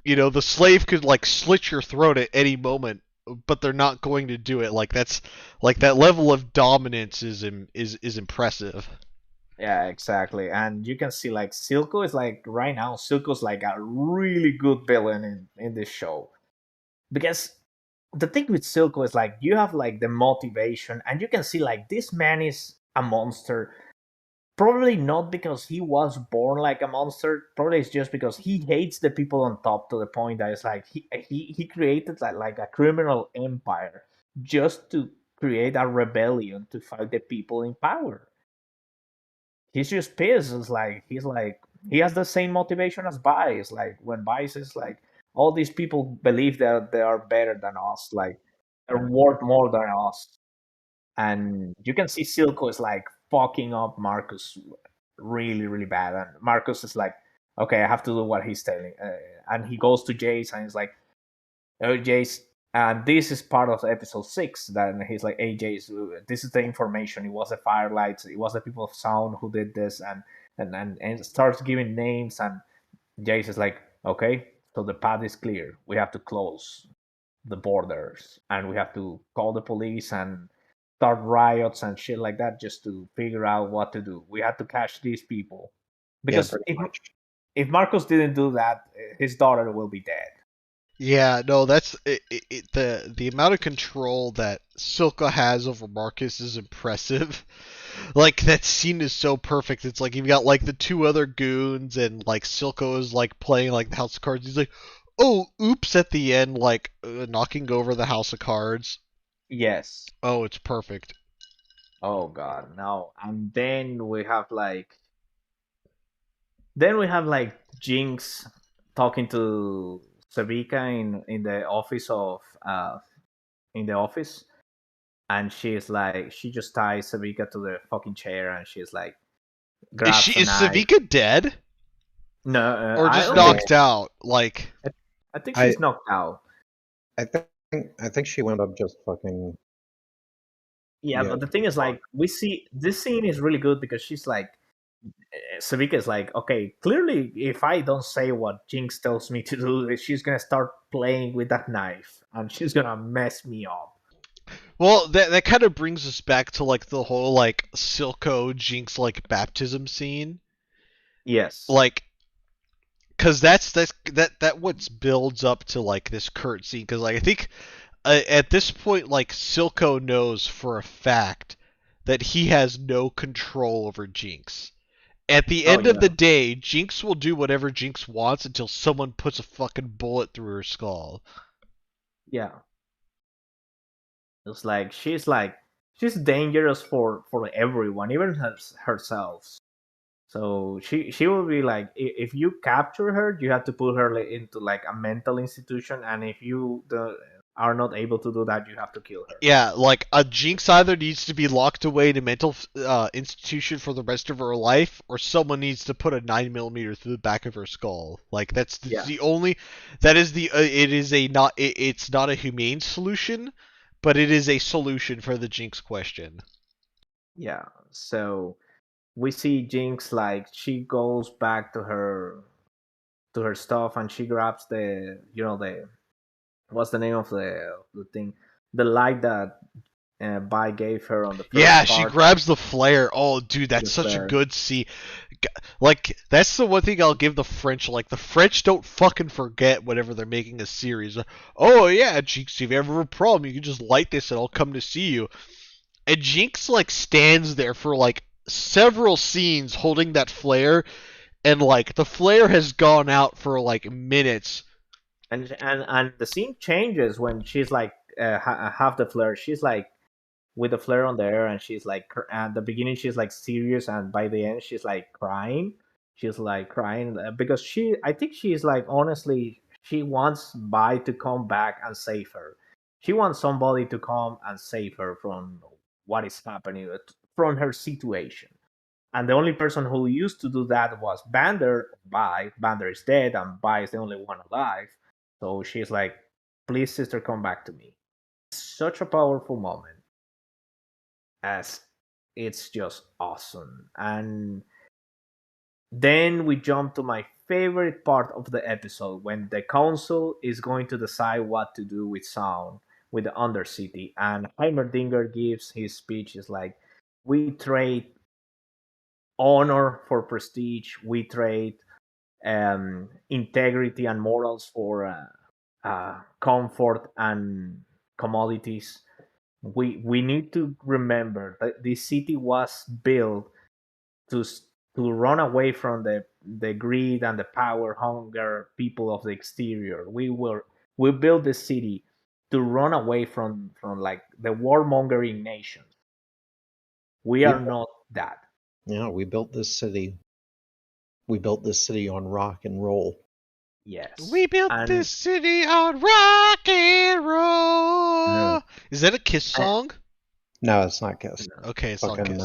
the slave could like slit your throat at any moment, but they're not going to do it. Like that's like that level of dominance is impressive. Yeah, exactly. And you can see like Silco is like right now, Silco's like a really good villain in this show. Because the thing with Silco is like you have like the motivation and you can see like this man is a monster. Probably not because he was born like a monster. Probably it's just because he hates the people on top to the point that it's like he created like a criminal empire just to create a rebellion to fight the people in power. He's just pissed. It's like he has the same motivation as Vice. Like when Vice is like all these people believe that they are better than us, like they're worth more than us. And you can see Silco is like fucking up Marcus really, really bad. And Marcus is like, okay, I have to do what he's telling. And he goes to Jace and he's like, oh, Jace, and this is part of episode 6. Then he's like, hey, Jace, this is the information. It was the Firelights. It was the people of Sound who did this. And starts giving names. And Jace is like, okay, so the path is clear. We have to close the borders and we have to call the police and start riots and shit like that just to figure out what to do. We have to catch these people Yeah, because pretty much. if Marcos didn't do that, his daughter will be dead. Yeah, no, that's the amount of control that Silka has over Marcus is impressive. Like that scene is so perfect. It's like you've got like the two other goons and like Silco is like playing like the house of cards. He's like, "Oh, oops!" at the end, like knocking over the house of cards. Yes. Oh, it's perfect. Oh god, no. And we have like Jinx talking to Savika in the office of in the office, and she's like she just ties Savika to the fucking chair and she's like grabs a Is knife. Savika dead No, or I just don't think No, knocked out? Like, I think I she's knocked out. I think I think she wound up just fucking Yeah, yeah. but the thing is, like, we see this scene is really good because she's like, Savika is like, okay, clearly, if I don't say what Jinx tells me to do, she's gonna start playing with that knife and she's gonna mess me up. well, that kind of brings us back to like the whole like Silco Jinx like baptism scene. Yes. Like, cause that what builds up to like this Kurt scene. Cause like I think at this point, like Silco knows for a fact that he has no control over Jinx. At the Oh end of yeah. the day, Jinx will do whatever Jinx wants until someone puts a fucking bullet through her skull. Yeah. It's like she's dangerous for everyone, even herself. So she will be like, if you capture her, you have to put her into like a mental institution, and if you are not able to do that, you have to kill her. Yeah, like a Jinx either needs to be locked away in a mental institution for the rest of her life, or someone needs to put a 9mm through the back of her skull. Like that's Yeah, the only. That is the. It is a not. It's not a humane solution, but it is a solution for the Jinx question. yeah. So we see Jinx, like, she goes back to her stuff, and she grabs the, the, what's the name of the thing, the light that Bai gave her on the Yeah, first she part, grabs the flare. Oh, dude, that's the such a flare. good scene. Like that's the one thing I'll give the French. Like the French don't fucking forget whenever they're making a series. Oh yeah, Jinx, if you ever have a problem, you can just light this and I'll come to see you. And Jinx like stands there for like several scenes holding that flare, and like the flare has gone out for like minutes. And the scene changes when she's like, half the flare. She's like with the flare on the air, and she's like, at the beginning she's like serious, and by the end she's like crying. She's like crying because I think she's like, honestly, she wants Bai to come back and save her. She wants somebody to come and save her from what is happening, from her situation. And the only person who used to do that was Bander. Bander is dead, and Bai is the only one alive. So she's like, please, sister, come back to me. Such a powerful moment, as it's just awesome. And then we jump to my favorite part of the episode, when the council is going to decide what to do with Sound, with the Undercity, and Heimerdinger gives his speech. Is like, we trade honor for prestige, we trade integrity and morals for comfort and commodities. We need to remember that this city was built to to run away from the greed and the power hunger people of the exterior. We built the city to run away from like the warmongering nations. We We are not that. yeah, we built this city. We built this city on rock and roll. Yes. We built and this city on rock and Yeah. roll. Is that a Kiss and, song? No, it's not Kiss. Okay, it's not Fucking Kiss.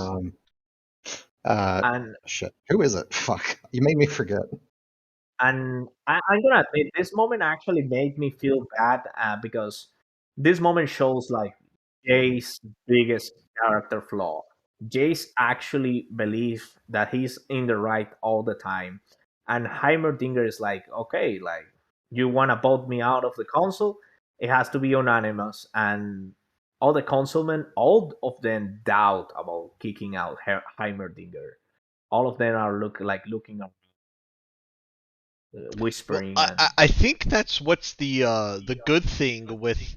uh and shit. Who is it? Fuck. You made me forget. I'm gonna admit, this moment actually made me feel bad, because this moment shows like Jay's biggest character flaw. Jace actually believes that he's in the right all the time, and Heimerdinger is like, okay, like, you wanna vote me out of the council? It has to be unanimous, and all the councilmen, all of them doubt about kicking out Heimerdinger. All of them are looking up, Well, whispering, I think that's what's the good thing with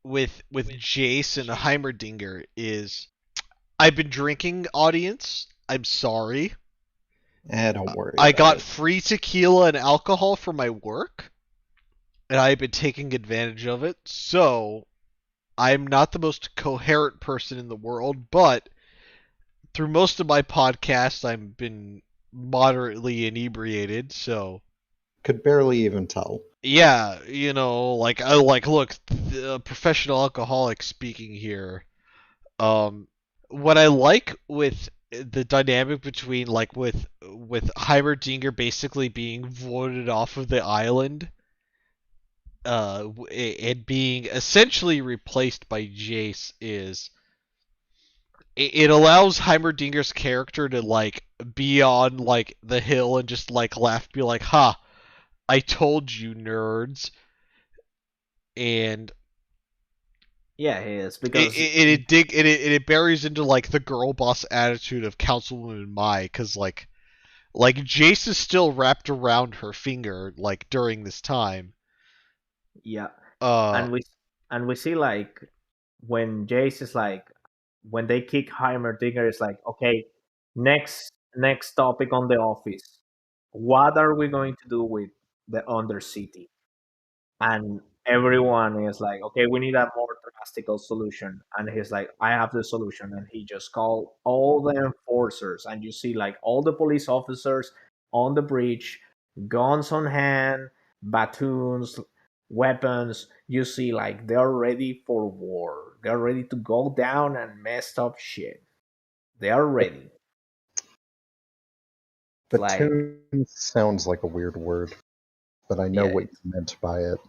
Jace and Heimerdinger is I've been drinking, audience. I'm sorry. Don't worry I about got it. free tequila and alcohol from my work, and I've been taking advantage of it. So I'm not the most coherent person in the world, but through most of my podcasts, I've been moderately inebriated. So Could barely even tell. yeah, like I like look, professional alcoholic speaking here. Um, what I like with the dynamic between like with Heimerdinger basically being voted off of the island, and being essentially replaced by Jace is it allows Heimerdinger's character to like be on like the hill and just like laugh, be like, "Ha, I told you, nerds," and yeah, he is, it because it, it dig it buries into like the girl boss attitude of Councilwoman Mai, because like Jace is still wrapped around her finger like during this time. yeah, Uh, and we see like when Jace is like, when they kick Heimerdinger, is like, okay, next topic on the office. What are we going to do with the Undercity? And everyone is like, okay, we need a more drastic solution. And he's like, I have the solution. And he just called all the enforcers, and you see like all the police officers on the bridge, guns on hand, batons, weapons. You see, like they're ready for war. They're ready to go down and mess up shit. They are ready. Like, Platoon sounds like a weird word, but I know yeah, what you meant by it.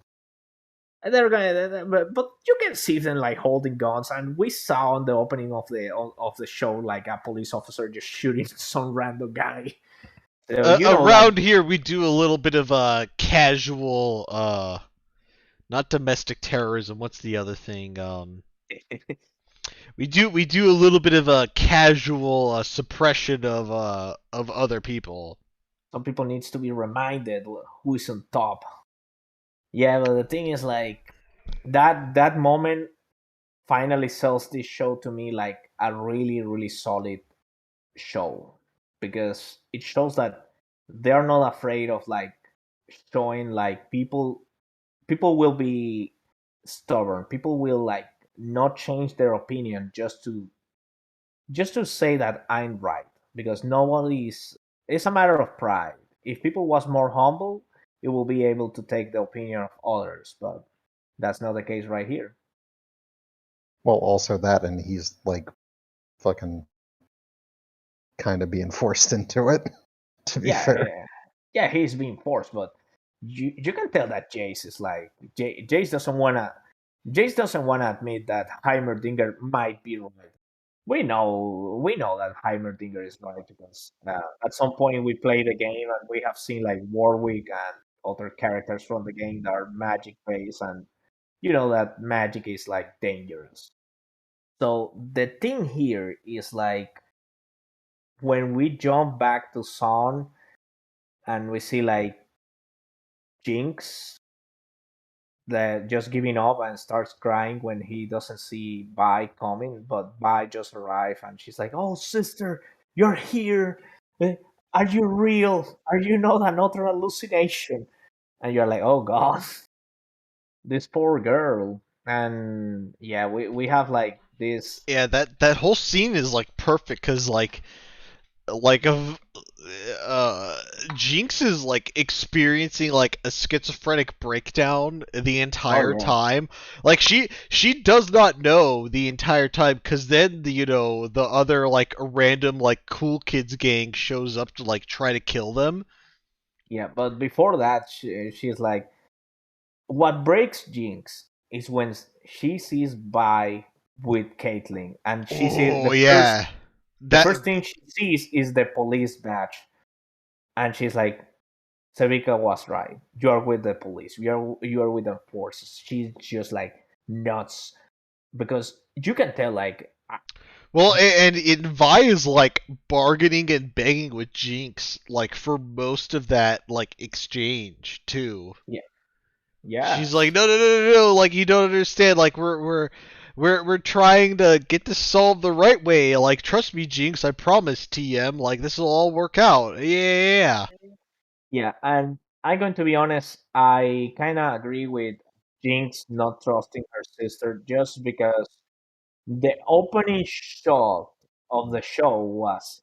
they're gonna, but you can see them like holding guns, and we saw on the opening of the show like a police officer just shooting some random guy. So like Around here, we do a little bit of casual, not domestic terrorism. What's the other thing? We do a little bit of a casual suppression of other people. some people needs to be reminded who is on top. Yeah, but the thing is like that moment finally sells this show to me like a really really solid show, because it shows that they're not afraid of like showing like people will be stubborn, people will like not change their opinion just to say that I'm right, because nobody's, it's a matter of pride. If people was more humble, it will be able to take the opinion of others, but that's not the case right here. Well, also that, and he's like fucking kind of being forced into it. To be Yeah, fair, yeah, he's being forced, but you can tell that Jace is like Jace doesn't wanna admit that Heimerdinger might be right. We know that Heimerdinger is right, because at some point we play the game and we have seen like Warwick and other characters from the game that are magic based, and you know that magic is like dangerous. So the thing here is like when we jump back to Son and we see like Jinx that just giving up and starts crying when he doesn't see Bai coming, but Bai just arrived and she's like, "Oh, sister, you're here. Eh, Are you real? Are you not another hallucination?" And you're like, "Oh God, this poor girl." And yeah, we have like this. Yeah, that whole scene is like perfect because like of uh Jinx is like experiencing like a schizophrenic breakdown the Oh entire yeah, time. Like she does not know the entire time because then the other like random like cool kids gang shows up to like try to kill them. yeah. But before that, she's like, what breaks Jinx is when she sees Bai with Caitlyn, and she sees Oh first yeah. the That first thing she sees is the police badge, and she's like, "Sevika was right. You are with the police. You are with the forces." She's just like nuts, because you can tell like well, and Vi is like bargaining and begging with Jinx like for most of that like exchange too. yeah, She's like, yes, no, no, no, no, no, like you don't understand. Like we're trying to get this solved the right way. Like trust me, Jinx, I promise, TM. Like this will all work out. Yeah, yeah, yeah. yeah. And I'm going to be honest, I kind of agree with Jinx not trusting her sister, just because the opening shot of the show was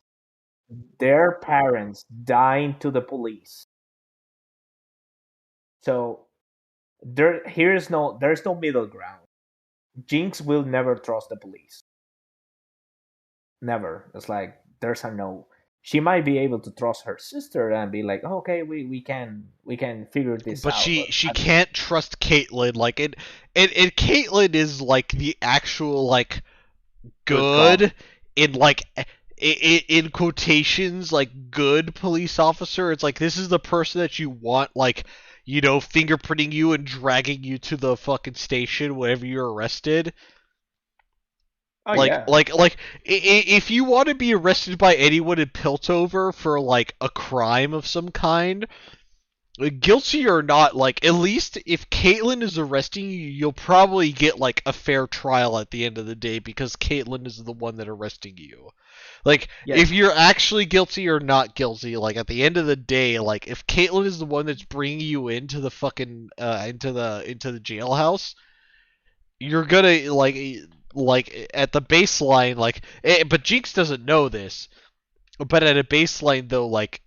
their parents dying to the police. So there's no middle ground. Jinx will never trust the police. Never. It's like there's a no. She might be able to trust her sister and be like, oh, okay, we can figure this But out. she But she can't trust Caitlyn. Like and Caitlyn is like the actual like good cop. good in like in quotations like good police officer. It's like this is the person that you want like fingerprinting you and dragging you to the fucking station whenever you're arrested. Oh like yeah, like like if you want to be arrested by anyone in Piltover for like a crime of some kind, guilty or not, like at least if Caitlyn is arresting you, you'll probably get like a fair trial at the end of the day because Caitlyn is the one that arresting you. Like yeah, if you're actually guilty or not guilty, like at the end of the day, like if Caitlyn is the one that's bringing you into the fucking into the jailhouse, you're gonna like at the baseline but Jinx doesn't know this, but at a baseline though, like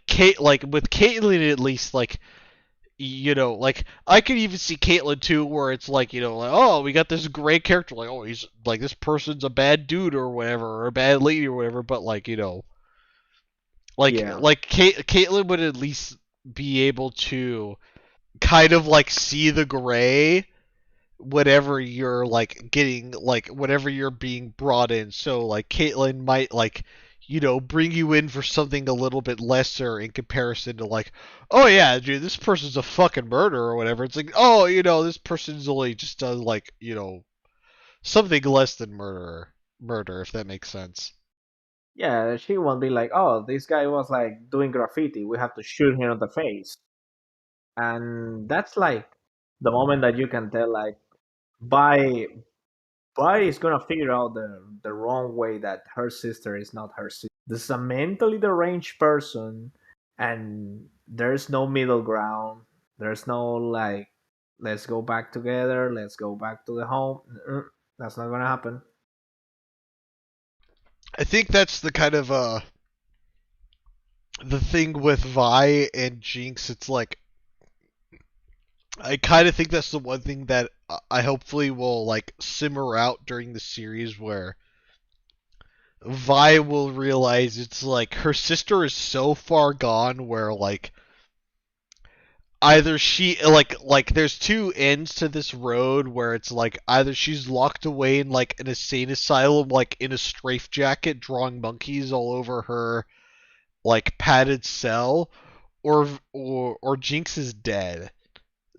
Kate, like with Caitlyn at least, like you know, like I could even see Caitlyn too, where it's like, you know, like, oh, we got this great character, like, oh, he's like, this person's a bad dude or whatever, or a bad lady or whatever, but like, you know, Yeah. Caitlyn would at least be able to kind of like see the gray whatever you're like getting, like whatever you're being brought in. So like Caitlyn might like, you know, bring you in for something a little bit lesser in comparison to like, oh yeah, dude, this person's a fucking murderer or whatever. It's like, oh, you know, this person's only just done like, you know, something less than murder, if that makes sense. Yeah, she won't be like, oh, this guy was like doing graffiti. We have to shoot him in the face. And that's like the moment that you can tell, like, by is gonna figure out the wrong way that her sister is not her sister. This is a mentally deranged person, and there's no middle ground. There's no like, let's go back together. Let's go back to the home. That's not gonna happen. I think that's the kind of the thing with Vi and Jinx. It's like I kind of think that's the one thing that I hopefully will like simmer out during the series where Vi will realize it's like her sister is so far gone where like either she like there's two ends to this road where it's like either she's locked away in like an insane asylum like in a straitjacket drawing monkeys all over her like padded cell or Jinx is dead.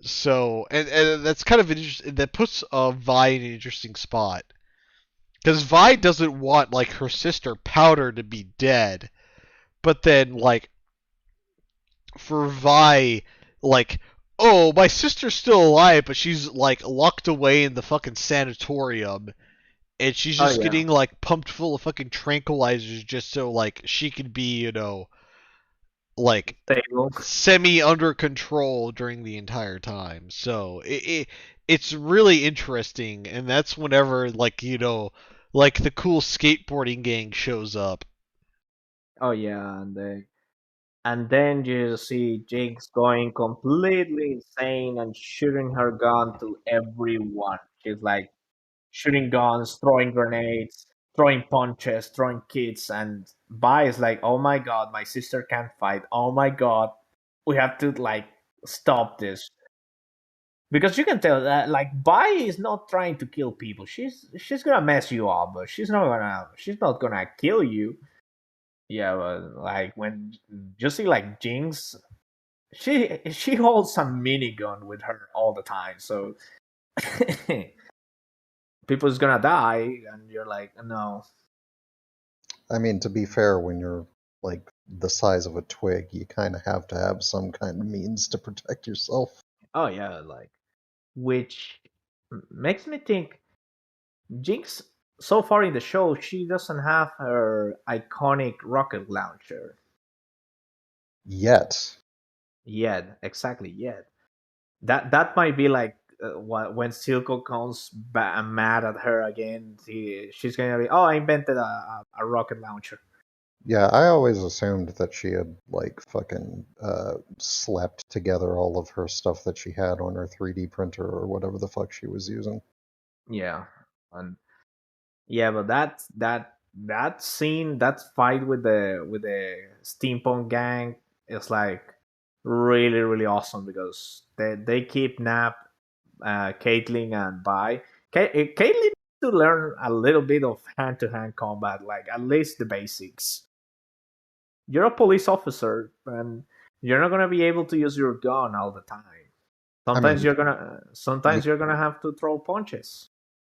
So and that's kind of interesting. That puts Vi in an interesting spot because Vi doesn't want like her sister Powder to be dead, but then like for Vi, like oh my sister's still alive, but she's like locked away in the fucking sanatorium, and she's Oh just yeah, getting like pumped full of fucking tranquilizers just so like she can be you know like stable. semi under control during the entire time. So it's really interesting, and that's whenever like you know like the cool skateboarding gang shows up. Oh yeah, and then you see Jinx going completely insane and shooting her gun to everyone. She's like shooting guns, throwing grenades, throwing punches, throwing kids, and Bai is like, "Oh my god, my sister can't fight. Oh my god, we have to like stop this." Because you can tell that like Bai is not trying to kill people. She's gonna mess you up, but she's not gonna kill you. Yeah, but like when you see like Jinx, she holds a minigun with her all the time, so people's gonna die, and you're like, no. I mean, to be fair, when you're like the size of a twig, you kind of have to have some kind of means to protect yourself. Oh yeah, like which makes me think Jinx so far in the show she doesn't have her iconic rocket launcher Yet. yet. Exactly yet. That might be like when Silco comes mad at her again. She's gonna be, oh, I invented a rocket launcher. Yeah, I always assumed that she had like fucking slapped together all of her stuff that she had on her 3D printer or whatever the fuck she was using. Yeah, and yeah, but that scene, that fight with the steampunk gang is like really really awesome because they kidnap Caitlyn and Bai. Caitlyn needs to learn a little bit of hand to hand combat, like at least the basics. You're a police officer, and you're not gonna be able to use your gun all the time. I mean, you, Sometimes you're gonna have to throw punches.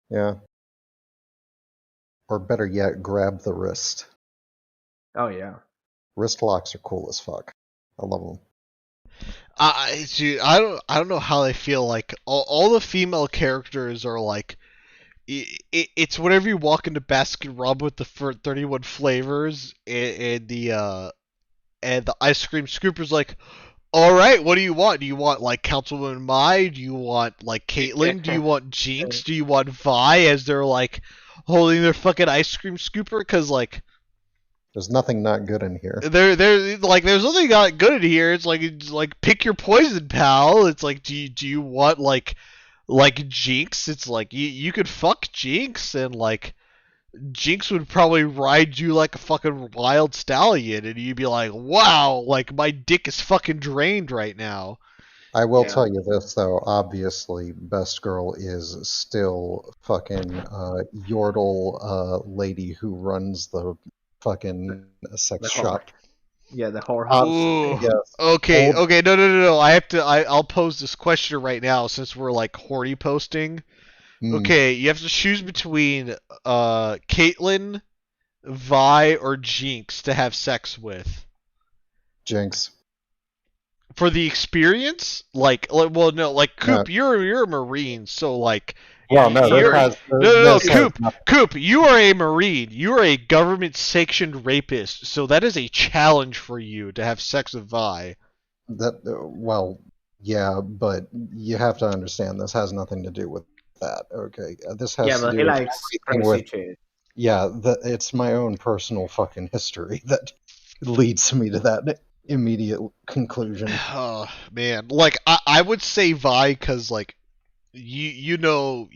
yeah, or better yet, grab the wrist. Oh yeah. Wrist locks are cool as fuck. I love them. Dude, I don't know how they feel like all the female characters are like it's whenever you walk into Baskin Robbins with the 31 flavors and the ice cream scooper's like, all right, what do you want? Do you want like Councilwoman Mai? Do you want like Caitlyn? Do you want Jinx? Do you want Vi as they're like holding their fucking ice cream scooper? Because like There's nothing not good in here. There's nothing got good in here. It's like pick your poison, pal. It's like do you want like Jinx? It's like you could fuck Jinx and like Jinx would probably ride you like a fucking wild stallion, and you'd be like, wow, like my dick is fucking drained right now. I will Yeah. tell you this though. Obviously, Best Girl is still fucking Yordle lady who runs the fucking sex The shop. Yeah, the whorehouse. Ooh. Yes. Okay, Old- okay, no. I'll pose this question right now since we're like horny posting. Mm, Okay, you have to choose between Caitlyn, Vi, or Jinx to have sex with. Jinx. For the experience, well, no, like Coop, No. you're a Marine, so like, Well, no, you're, this has no, this has Coop, you are a Marine. You are a government-sanctioned rapist, so that is a challenge for you to have sex with Vi. that. Well, yeah, but you have to understand this has nothing to do with that. Okay, this has Yeah, to but do he with likes everything crazy with shit. yeah. It's my own personal fucking history that leads me to that immediate conclusion. Oh man, like I would say Vi because like you know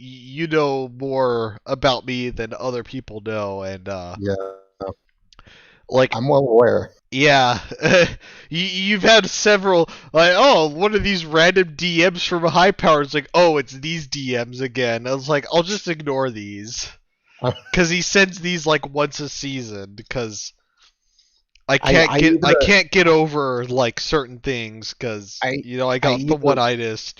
more about me than other people know, and Yeah, like I'm well aware. yeah, you've had several like one of these random DMs from a high power. It's like it's these DMs again. I was like I'll just ignore these because he sends these like once a season because. I can't get over like certain things because I got the one-itis.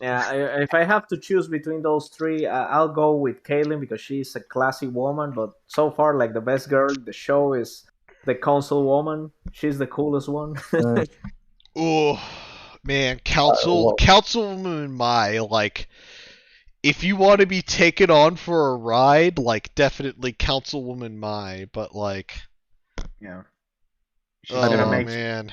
Yeah, if I have to choose between those three, I'll go with Caitlyn because she's a classy woman. But so far, like the best girl in the show is the council woman. She's the coolest one. Oh man, well- Councilwoman Mai, like if you want to be taken on for a ride, like definitely Councilwoman Mai, but like Yeah. man.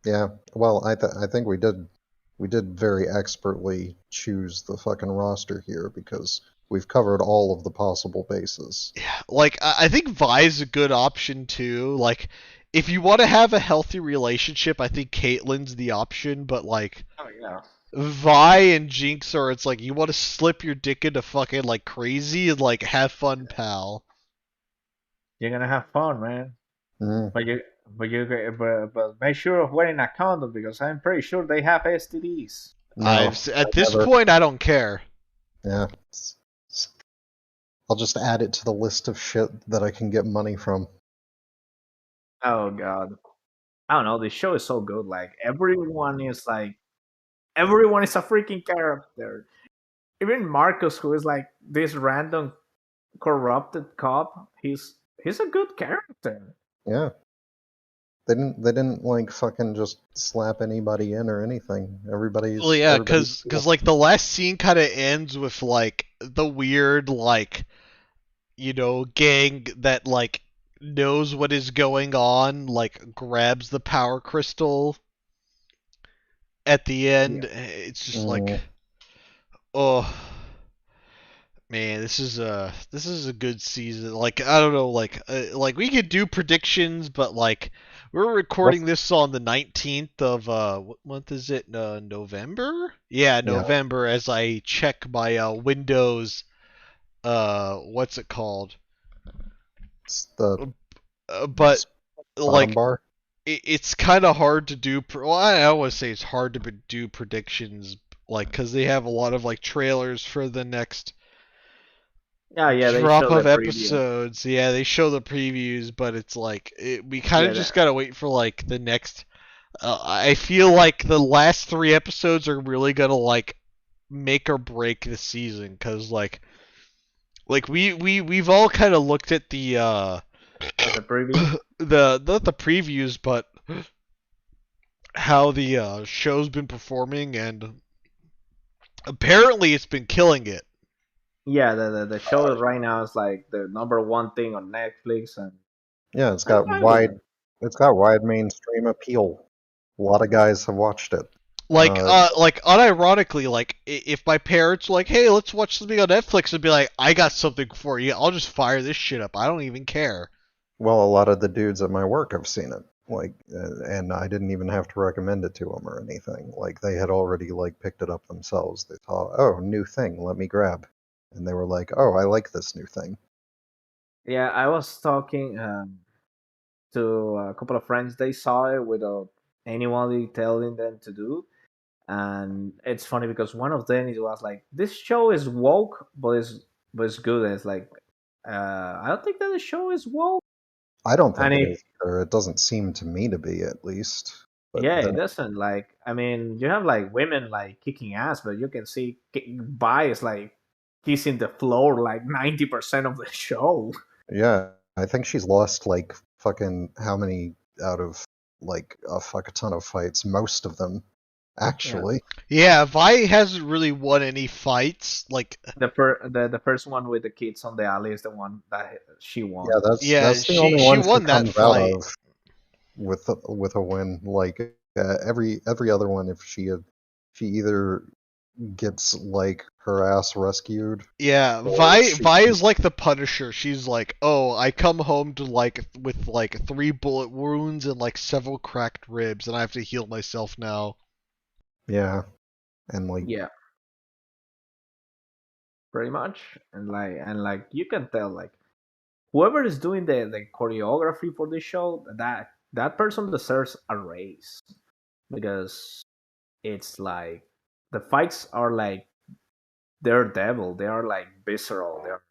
Yeah, well, I think we did very expertly choose the fucking roster here because we've covered all of the possible bases. Yeah, like I think Vi's a good option too. Like if you want to have a healthy relationship, I think Caitlyn's the option, but like Oh yeah. Vi and Jinx are it's like you want to slip your dick into fucking like crazy and like have fun, pal. You're gonna have fun, man. Mm. But make sure of wearing a condom because I'm pretty sure they have STDs. No, At this never. point, I don't care. Yeah, I'll just add it to the list of shit that I can get money from. Oh god. I don't know. The show is so good. Like everyone is a freaking character. Even Marcus, who is like this random corrupted cop, he's a good character. Yeah. They didn't like fucking just slap anybody in or anything. Everybody's Well, yeah, everybody's because like the last scene kind of ends with like the weird like gang that like knows what is going on like grabs the power crystal at the end. It's just like oh man, this is a good season. Like I don't know, like we could do predictions, but like we're recording this on the 19th of what month is it? November? Yeah, November. As I check my Windows, what's it called? It's the but like bar. it's kind of hard to do. Well, I always say it's hard to do predictions, like because they have a lot of like trailers for the next. Yeah, they drop show of the episodes. Yeah, they show the previews, but it's like we kind of just gotta wait for like the next. I feel like the last 3 episodes are really gonna like make or break the season because like we've all kind of looked at the preview, not the previews, but how the show's been performing, and apparently it's been killing it. Yeah, the show right now is like the #1 thing on Netflix, and yeah, it's got wide mainstream appeal. A lot of guys have watched it. Like unironically, like if my parents were like, "Hey, let's watch something on Netflix," I'd be like, "I got something for you. I'll just fire this shit up. I don't even care." Well, a lot of the dudes at my work have seen it. Like, and I didn't even have to recommend it to them or anything. Like, they had already like picked it up themselves. They thought, "Oh, new thing, let me grab," and they were like, "Oh, I like this new thing." Yeah, I was talking to a couple of friends. They saw it without anyone telling them to do. And it's funny because one of them it was like, "This show is woke, but it's good." And it's like, I don't think that the show is woke. I don't And think it if is either. It doesn't seem to me to be, at least. But yeah, then, it doesn't like. I mean, you have like women like kicking ass, but you can see Bai is like kissing the floor like 90% of the show. yeah, I think she's lost like fucking how many out of like a fuck a ton of fights, most of them, Yeah, actually. Yeah, Vi hasn't really won any fights. Like, the first one with the kids on the alley is the one that she Yeah, won. yeah, that's the she only she one she won that comes out fight. of with a win. Like every other one, if she either gets like her ass rescued Yeah, or Vi is like the Punisher. She's like, oh, I come home to like with like 3 bullet wounds and like several cracked ribs, and I have to heal myself now. yeah, and like Yeah, pretty much. And like you can tell like whoever is doing the choreography for this show, that person deserves a raise because it's like the fights are like they're devil, they are like visceral, they're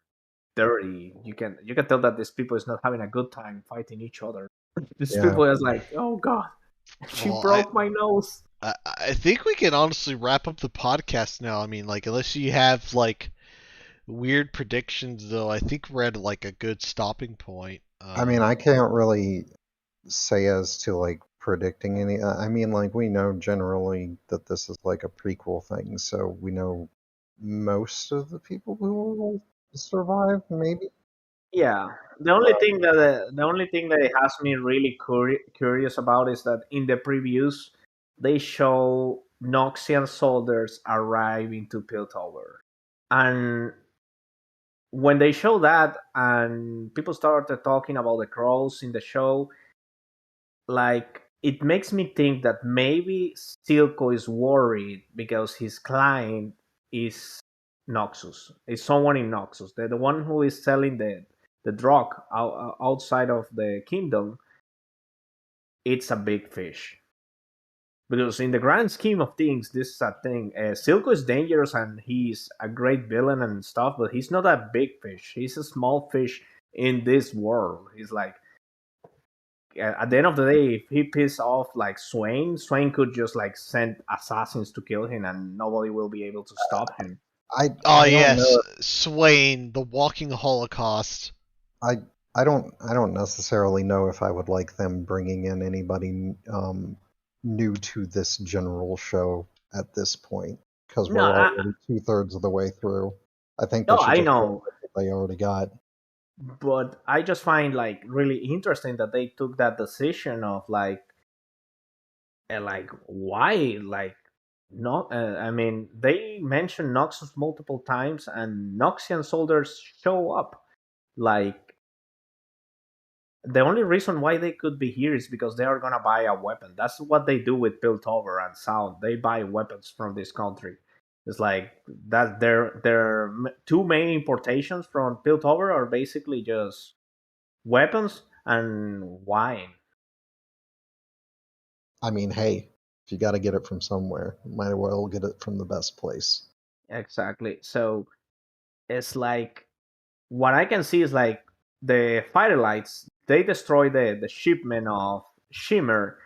dirty. You can tell that these people is not having a good time fighting each other. These yeah. people is like, oh god, she Well, broke my nose. I think we can honestly wrap up the podcast now. I mean, like, unless you have like weird predictions, though, I think we're at like a good stopping point. I mean, I can't really say as to like predicting any. I mean, like we know generally that this is like a prequel thing, so we know most of the people who will survive, maybe. Yeah, the only thing that it has me really curious about is that in the previews they show Noxian soldiers arriving to Piltover, and when they show that and people started talking about the crows in the show, like it makes me think that maybe Silco is worried because his client is Noxus. Is someone in Noxus. The one who is selling the drug outside of the kingdom. It's a big fish. Because in the grand scheme of things, this is a thing. Silco is dangerous and he's a great villain and stuff, but he's not a big fish. He's a small fish in this world. He's like at the end of the day, if he pisses off like Swain could just like send assassins to kill him, and nobody will be able to stop him. Oh I don't yes, know. Swain, the walking Holocaust. I I don't necessarily know if I would like them bringing in anybody new to this general show at this point because No, we're already 2/3 of the way through. I think they no, should I just go know, with what they already got. but I just find like really interesting that they took that decision of like, like why, like not. I mean, they mentioned Noxus multiple times, and Noxian soldiers show up. Like the only reason why they could be here is because they are gonna buy a weapon. That's what they do with Piltover and Sound. They buy weapons from this country. It's like that. Their two main importations from Piltover are basically just weapons and wine. I mean, hey, if you got to get it from somewhere, might as well get it from the best place. Exactly. So it's like what I can see is like the Firelights. They destroy the shipment of Shimmer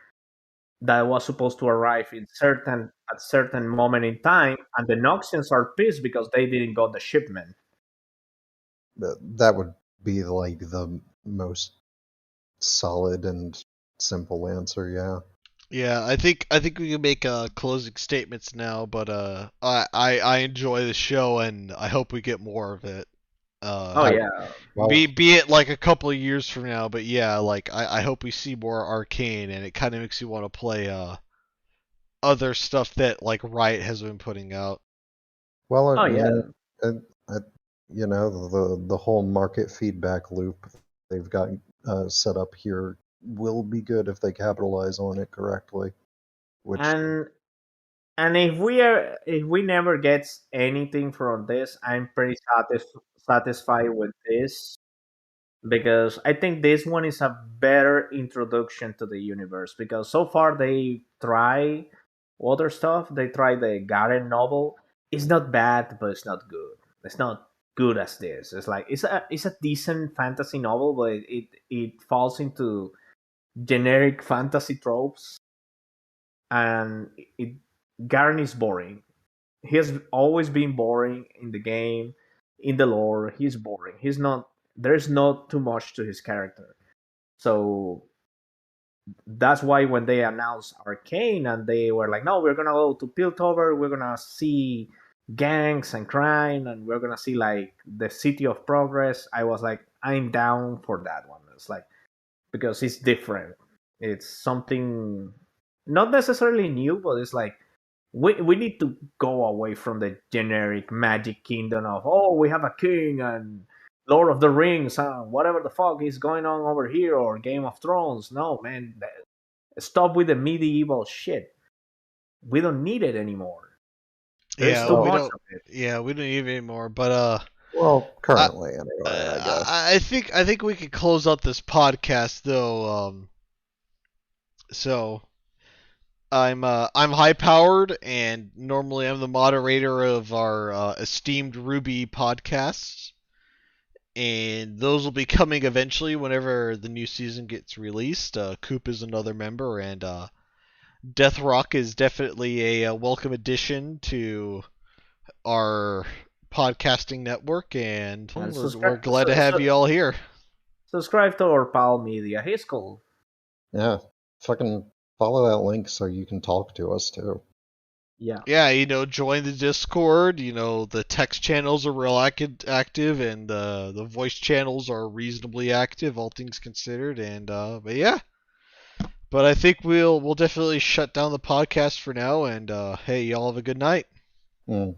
that was supposed to arrive in certain at certain moment in time, and the Noxians are pissed because they didn't got the shipment. That would be like the most solid and simple answer, yeah. Yeah, I think we can make closing statements now, but I enjoy the show and I hope we get more of it. Oh Uh, I yeah, well, be it like a couple of years from now, but yeah, like I hope we see more Arcane, and it kind of makes you want to play other stuff that like Riot has been putting out. well, oh you yeah, know, uh, you know the whole market feedback loop they've got set up here will be good if they capitalize on it correctly. Which And if we never get anything from this, I'm pretty satisfied with this, because I think this one is a better introduction to the universe. Because so far they try other stuff. They try the Garen novel. It's not bad, but it's not good. It's not good as this. It's like it's a decent fantasy novel, but it falls into generic fantasy tropes, and it Garen is boring. He has always been boring in the game, in the lore. He's boring. He's not. There's not too much to his character. So that's why when they announced Arcane and they were like, "No, we're gonna go to Piltover. We're gonna see gangs and crime, and we're gonna see like the City of Progress." I was like, "I'm down for that one." It's like, because it's different. It's something not necessarily new, but it's like we need to go away from the generic Magic Kingdom of, oh, we have a king and Lord of the Rings, whatever the fuck is going on over here, or Game of Thrones. No, man, stop with the medieval shit. We don't need it anymore. There's Yeah, too we much don't. of it. Yeah, we don't need it anymore. But well, I, currently anyway, I guess. I think we could close out this podcast though. So I'm high powered, and normally I'm the moderator of our esteemed Ruby podcasts, and those will be coming eventually whenever the new season gets released. Coop is another member, and Death Rock is definitely a welcome addition to our podcasting network, and And we're glad to have you all here. subscribe to our pal media. He's cool. Yeah, fucking follow that link so you can talk to us too. Yeah. Yeah, join the Discord. The text channels are real active, and the voice channels are reasonably active, all things considered. And but yeah, but I think we'll definitely shut down the podcast for now. And hey, y'all have a good night. Mm.